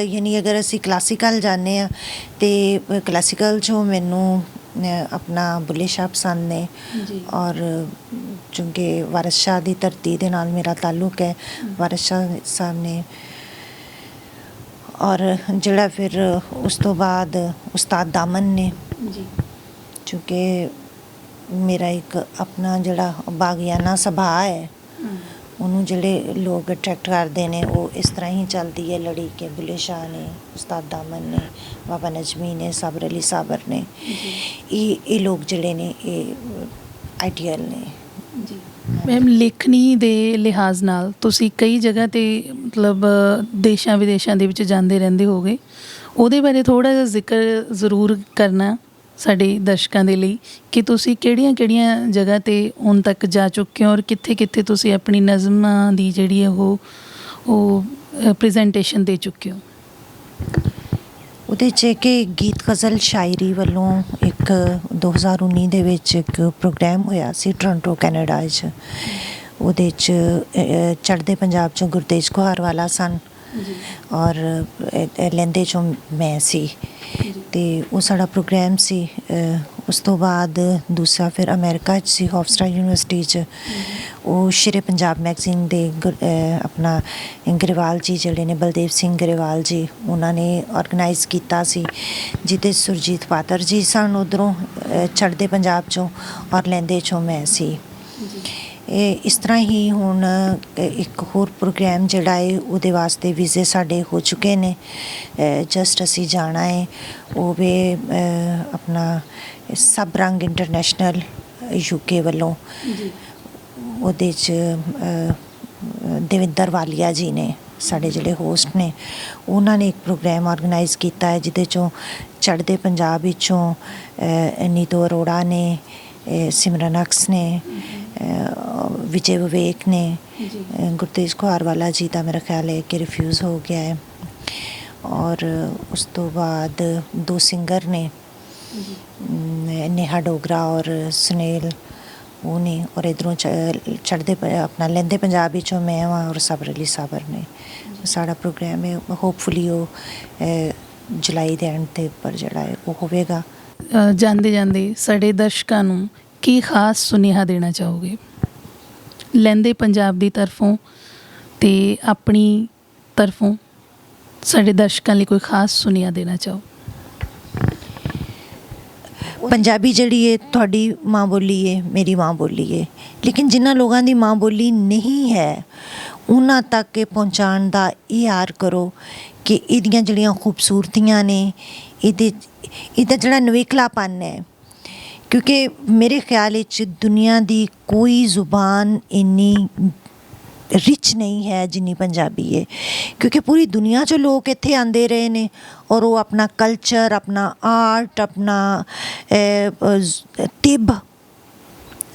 ਯਾਨੀ ਅਗਰ ਅਸੀਂ ਕਲਾਸੀਕਲ ਜਾਂਦੇ ਹਾਂ ਅਤੇ ਕਲਾਸੀਕਲ 'ਚੋਂ ਮੈਨੂੰ ਆਪਣਾ ਬੁੱਲੇ ਸ਼ਾਹ ਪਸੰਦ ਨੇ, ਔਰ ਚੂੰਕਿ ਵਾਰਿਸ ਸ਼ਾਹ ਦੀ ਧਰਤੀ ਦੇ ਨਾਲ ਮੇਰਾ ਤਾਲੁਕ ਹੈ, ਵਾਰਿਸ ਸ਼ਾਹ ਸਾਹਿਬ ਨੇ। ਔਰ ਜਿਹੜਾ ਫਿਰ ਉਸ ਤੋਂ ਬਾਅਦ ਉਸਤਾਦ ਦਾਮਨ ਨੇ, ਚੂੰਕਿ ਮੇਰਾ ਇੱਕ ਆਪਣਾ ਜਿਹੜਾ ਬਾਗਿਆਨਾ ਸੁਭਾਅ ਹੈ, ਉਹਨੂੰ ਜਿਹੜੇ ਲੋਕ ਅਟਰੈਕਟ ਕਰਦੇ ਨੇ ਉਹ ਇਸ ਤਰ੍ਹਾਂ ਹੀ ਚੱਲਦੀ ਹੈ ਲੜੀ ਕੇ। ਬੁੱਲੇ ਸ਼ਾਹ ਨੇ, ਉਸਤਾਦ ਦਾਮਨ ਨੇ, ਬਾਬਾ ਨਜ਼ਮੀ ਨੇ, ਸਾਬਰ ਅਲੀ ਸਾਬਰ ਨੇ, ਇਹ ਲੋਕ ਜਿਹੜੇ ਨੇ ਇਹ ਆਈਡੀਅਲ ਨੇ। ਜੀ ਮੈਮ, ਲੇਖਣੀ ਦੇ ਲਿਹਾਜ਼ ਨਾਲ ਤੁਸੀਂ ਕਈ ਜਗ੍ਹਾ 'ਤੇ ਮਤਲਬ ਦੇਸ਼ਾਂ ਵਿਦੇਸ਼ਾਂ ਦੇ ਵਿੱਚ ਜਾਂਦੇ ਰਹਿੰਦੇ ਹੋਗੇ, ਉਹਦੇ ਬਾਰੇ ਥੋੜ੍ਹਾ ਜਿਹਾ ਜ਼ਿਕਰ ਜ਼ਰੂਰ ਕਰਨਾ ਸਾਡੇ ਦਰਸ਼ਕਾਂ ਦੇ ਲਈ ਕਿ ਤੁਸੀਂ ਕਿਹੜੀਆਂ ਜਗ੍ਹਾ 'ਤੇ ਹੁਣ ਤੱਕ ਜਾ ਚੁੱਕੇ ਹੋ, ਔਰ ਕਿੱਥੇ ਕਿੱਥੇ ਤੁਸੀਂ ਆਪਣੀ ਨਜ਼ਮਾਂ ਦੀ ਜਿਹੜੀ ਹੈ ਉਹ ਪ੍ਰੈਜੈਂਟੇਸ਼ਨ ਦੇ ਚੁੱਕੇ ਹੋ? ਉਹਦੇ 'ਚ ਕਿ ਗੀਤ ਗਜ਼ਲ ਸ਼ਾਇਰੀ ਵੱਲੋਂ ਇੱਕ 2019 ਦੇ ਵਿੱਚ ਇੱਕ ਪ੍ਰੋਗਰਾਮ ਹੋਇਆ ਸੀ ਟੋਰਾਂਟੋ ਕੈਨੇਡਾ 'ਚ। ਉਹਦੇ 'ਚ ਚੜ੍ਹਦੇ ਪੰਜਾਬ 'ਚੋਂ ਗੁਰਤੇਜ ਕੁਹਾਰਵਾਲਾ ਸਨ, ਔਰ ਲਹਿੰਦੇ 'ਚੋਂ ਮੈਂ ਸੀ, ਅਤੇ ਉਹ ਸਾਡਾ ਪ੍ਰੋਗਰਾਮ ਸੀ। ਉਸ ਤੋਂ ਬਾਅਦ ਦੂਸਰਾ ਫਿਰ ਅਮਰੀਕਾ 'ਚ ਸੀ, ਹੋਫਸਟਰਾ ਯੂਨੀਵਰਸਿਟੀ 'ਚ। ਉਹ ਸ਼ੇਰੇ ਪੰਜਾਬ ਮੈਗਜ਼ੀਨ ਦੇ ਆਪਣਾ ਗਰੇਵਾਲ ਜੀ ਜਿਹੜੇ ਨੇ, ਬਲਦੇਵ ਸਿੰਘ ਗਰੇਵਾਲ ਜੀ, ਉਹਨਾਂ ਨੇ ਔਰਗਨਾਈਜ਼ ਕੀਤਾ ਸੀ, ਜਿਹਦੇ ਸੁਰਜੀਤ ਪਾਤਰ ਜੀ ਸਨ ਉੱਧਰੋਂ ਚੜ੍ਹਦੇ ਪੰਜਾਬ 'ਚੋਂ, ਔਰ ਲਹਿੰਦੇ 'ਚੋਂ ਮੈਂ ਸੀ। ਇਸ ਤਰ੍ਹਾਂ ਹੀ ਹੁਣ ਇੱਕ ਹੋਰ ਪ੍ਰੋਗਰਾਮ ਜਿਹੜਾ ਹੈ ਉਹਦੇ ਵਾਸਤੇ ਵੀਜ਼ੇ ਸਾਡੇ ਹੋ ਚੁੱਕੇ ਨੇ, ਜਸਟ ਅਸੀਂ ਜਾਣਾ ਹੈ। ਉਹ ਵੀ ਆਪਣਾ ਸਭ ਰੰਗ ਇੰਟਰਨੈਸ਼ਨਲ UK ਵੱਲੋਂ, ਉਹਦੇ 'ਚ ਦੇਵਿੰਦਰ ਵਾਲੀਆ ਜੀ ਨੇ ਸਾਡੇ ਜਿਹੜੇ ਹੋਸਟ ਨੇ, ਉਹਨਾਂ ਨੇ ਇੱਕ ਪ੍ਰੋਗਰਾਮ ਔਰਗਨਾਈਜ਼ ਕੀਤਾ ਹੈ, ਜਿਹਦੇ 'ਚੋਂ ਚੜ੍ਹਦੇ ਪੰਜਾਬ ਵਿੱਚੋਂ ਨੀਤੂ ਅਰੋੜਾ ਨੇ, ਸਿਮਰਨ ਅਕਸ ਨੇ, ਵਿਜੇ ਵਿਵੇਕ ਨੇ, ਗੁਰਤੇਜ ਕੁਹਾਰਵਾਲਾ ਜੀ ਦਾ ਮੇਰਾ ਖਿਆਲ ਹੈ ਕਿ ਰਿਫਿਊਜ਼ ਹੋ ਗਿਆ ਹੈ, ਔਰ ਉਸ ਤੋਂ ਬਾਅਦ 2 ਸਿੰਗਰ ਨੇ, ਨੇਹਾ ਡੋਗਰਾ ਔਰ ਸੁਨੀਲ, ਉਹ ਨੇ, ਔਰ ਇੱਧਰੋਂ ਚੜ੍ਹਦੇ ਆਪਣਾ ਲਹਿੰਦੇ ਪੰਜਾਬ ਵਿੱਚੋਂ ਮੈਂ ਹਾਂ, ਔਰ ਸਾਬਰ ਅਲੀ ਸਾਬਰ ਨੇ। ਸਾਡਾ ਪ੍ਰੋਗਰਾਮ ਹੈ, ਹੋਪਫੁਲੀ ਉਹ ਜੁਲਾਈ ਦੇ ਐਂਡ 'ਤੇ ਉੱਪਰ ਜਿਹੜਾ ਹੈ ਉਹ ਹੋਵੇਗਾ। ਜਾਂਦੇ ਜਾਂਦੇ ਸਾਡੇ ਦਰਸ਼ਕਾਂ ਨੂੰ ਕੀ ਖਾਸ ਸੁਨੇਹਾ ਦੇਣਾ ਚਾਹੋਗੇ ਲਹਿੰਦੇ ਪੰਜਾਬ ਦੀ ਤਰਫੋਂ ਅਤੇ ਆਪਣੀ ਤਰਫੋਂ? ਸਾਡੇ ਦਰਸ਼ਕਾਂ ਲਈ ਕੋਈ ਖਾਸ ਸੁਨੇਹਾ ਦੇਣਾ ਚਾਹੋ? ਪੰਜਾਬੀ ਜਿਹੜੀ ਹੈ ਤੁਹਾਡੀ ਮਾਂ ਬੋਲੀ ਹੈ, ਮੇਰੀ ਮਾਂ ਬੋਲੀ ਹੈ, ਲੇਕਿਨ ਜਿਨ੍ਹਾਂ ਲੋਕਾਂ ਦੀ ਮਾਂ ਬੋਲੀ ਨਹੀਂ ਹੈ ਉਹਨਾਂ ਤੱਕ ਇਹ ਪਹੁੰਚਾਉਣ ਦਾ ਇਹ ਯਾਰ ਕਰੋ ਕਿ ਇਹਦੀਆਂ ਜਿਹੜੀਆਂ ਖੂਬਸੂਰਤੀਆਂ ਨੇ, ਇਹਦਾ ਜਿਹੜਾ ਨਿਵੇਕਲਾਪਨ ਹੈ, ਕਿਉਂਕਿ ਮੇਰੇ ਖਿਆਲ ਵਿੱਚ ਦੁਨੀਆ ਦੀ ਕੋਈ ਜ਼ੁਬਾਨ ਇੰਨੀ ਰਿਚ ਨਹੀਂ ਹੈ ਜਿੰਨੀ ਪੰਜਾਬੀ ਹੈ, ਕਿਉਂਕਿ ਪੂਰੀ ਦੁਨੀਆ 'ਚੋਂ ਲੋਕ ਇੱਥੇ ਆਉਂਦੇ ਰਹੇ ਨੇ, ਔਰ ਉਹ ਆਪਣਾ ਕਲਚਰ, ਆਪਣਾ ਆਰਟ, ਆਪਣਾ ਤਿੱਬ,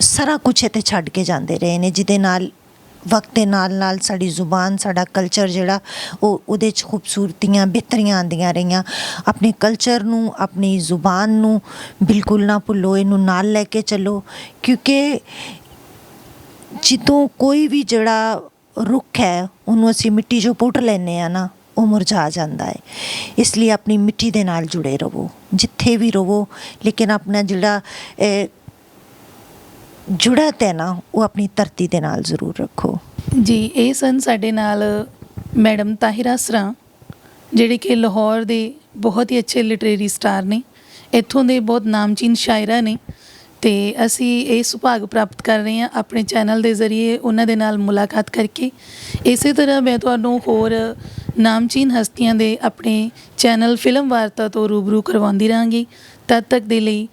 ਸਾਰਾ ਕੁਛ ਇੱਥੇ ਛੱਡ ਕੇ ਜਾਂਦੇ ਰਹੇ ਨੇ, ਜਿਹਦੇ ਨਾਲ ਵਕਤ ਦੇ ਨਾਲ ਨਾਲ ਸਾਡੀ ਜ਼ੁਬਾਨ, ਸਾਡਾ ਕਲਚਰ ਜਿਹੜਾ ਉਹਦੇ 'ਚ ਖੂਬਸੂਰਤੀਆਂ ਬਿਹਤਰੀਆਂ ਆਉਂਦੀਆਂ ਰਹੀਆਂ। ਆਪਣੇ ਕਲਚਰ ਨੂੰ, ਆਪਣੀ ਜ਼ੁਬਾਨ ਨੂੰ ਬਿਲਕੁਲ ਨਾ ਭੁੱਲੋ, ਇਹਨੂੰ ਨਾਲ ਲੈ ਕੇ ਚੱਲੋ, ਕਿਉਂਕਿ ਜਦੋਂ ਕੋਈ ਵੀ ਜਿਹੜਾ ਰੁੱਖ ਹੈ ਉਹਨੂੰ ਅਸੀਂ ਮਿੱਟੀ 'ਚੋਂ ਪੁੱਟ ਲੈਂਦੇ ਹਾਂ ਨਾ, ਉਹ ਮੁਰਝਾ ਜਾਂਦਾ ਹੈ। ਇਸ ਲਈ ਆਪਣੀ ਮਿੱਟੀ ਦੇ ਨਾਲ ਜੁੜੇ ਰਹੋ, ਜਿੱਥੇ ਵੀ ਰਹੋ, ਲੇਕਿਨ ਆਪਣਾ ਜਿਹੜਾ ਜੁੜਤ ਹੈ ਨਾ ਉਹ ਆਪਣੀ ਧਰਤੀ ਦੇ ਨਾਲ ਜ਼ਰੂਰ ਰੱਖੋ। ਜੀ, ਇਹ ਸਨ ਸਾਡੇ ਨਾਲ ਮੈਡਮ ਤਾਹਿਰਾ ਸਰਾਂ, ਜਿਹੜੇ ਕਿ ਲਾਹੌਰ ਦੇ ਬਹੁਤ ਹੀ ਅੱਛੇ ਲਿਟਰੇਰੀ ਸਟਾਰ ਨੇ, ਇੱਥੋਂ ਦੇ ਬਹੁਤ ਨਾਮਚੀਨ ਸ਼ਾਇਰਾ ਨੇ, ਅਤੇ ਅਸੀਂ ਇਹ ਸੁਭਾਗ ਪ੍ਰਾਪਤ ਕਰ ਰਹੇ ਹਾਂ ਆਪਣੇ ਚੈਨਲ ਦੇ ਜ਼ਰੀਏ ਉਹਨਾਂ ਦੇ ਨਾਲ ਮੁਲਾਕਾਤ ਕਰਕੇ। ਇਸੇ ਤਰ੍ਹਾਂ ਮੈਂ ਤੁਹਾਨੂੰ ਹੋਰ ਨਾਮਚੀਨ ਹਸਤੀਆਂ ਦੇ ਆਪਣੇ ਚੈਨਲ ਫਿਲਮ ਵਾਰਤਾ ਤੋਂ ਰੂਬਰੂ ਕਰਵਾਉਂਦੀ ਰਹਾਂਗੀ। ਤਦ ਤੱਕ ਦੇ ਲਈ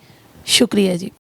ਸ਼ੁਕਰੀਆ ਜੀ।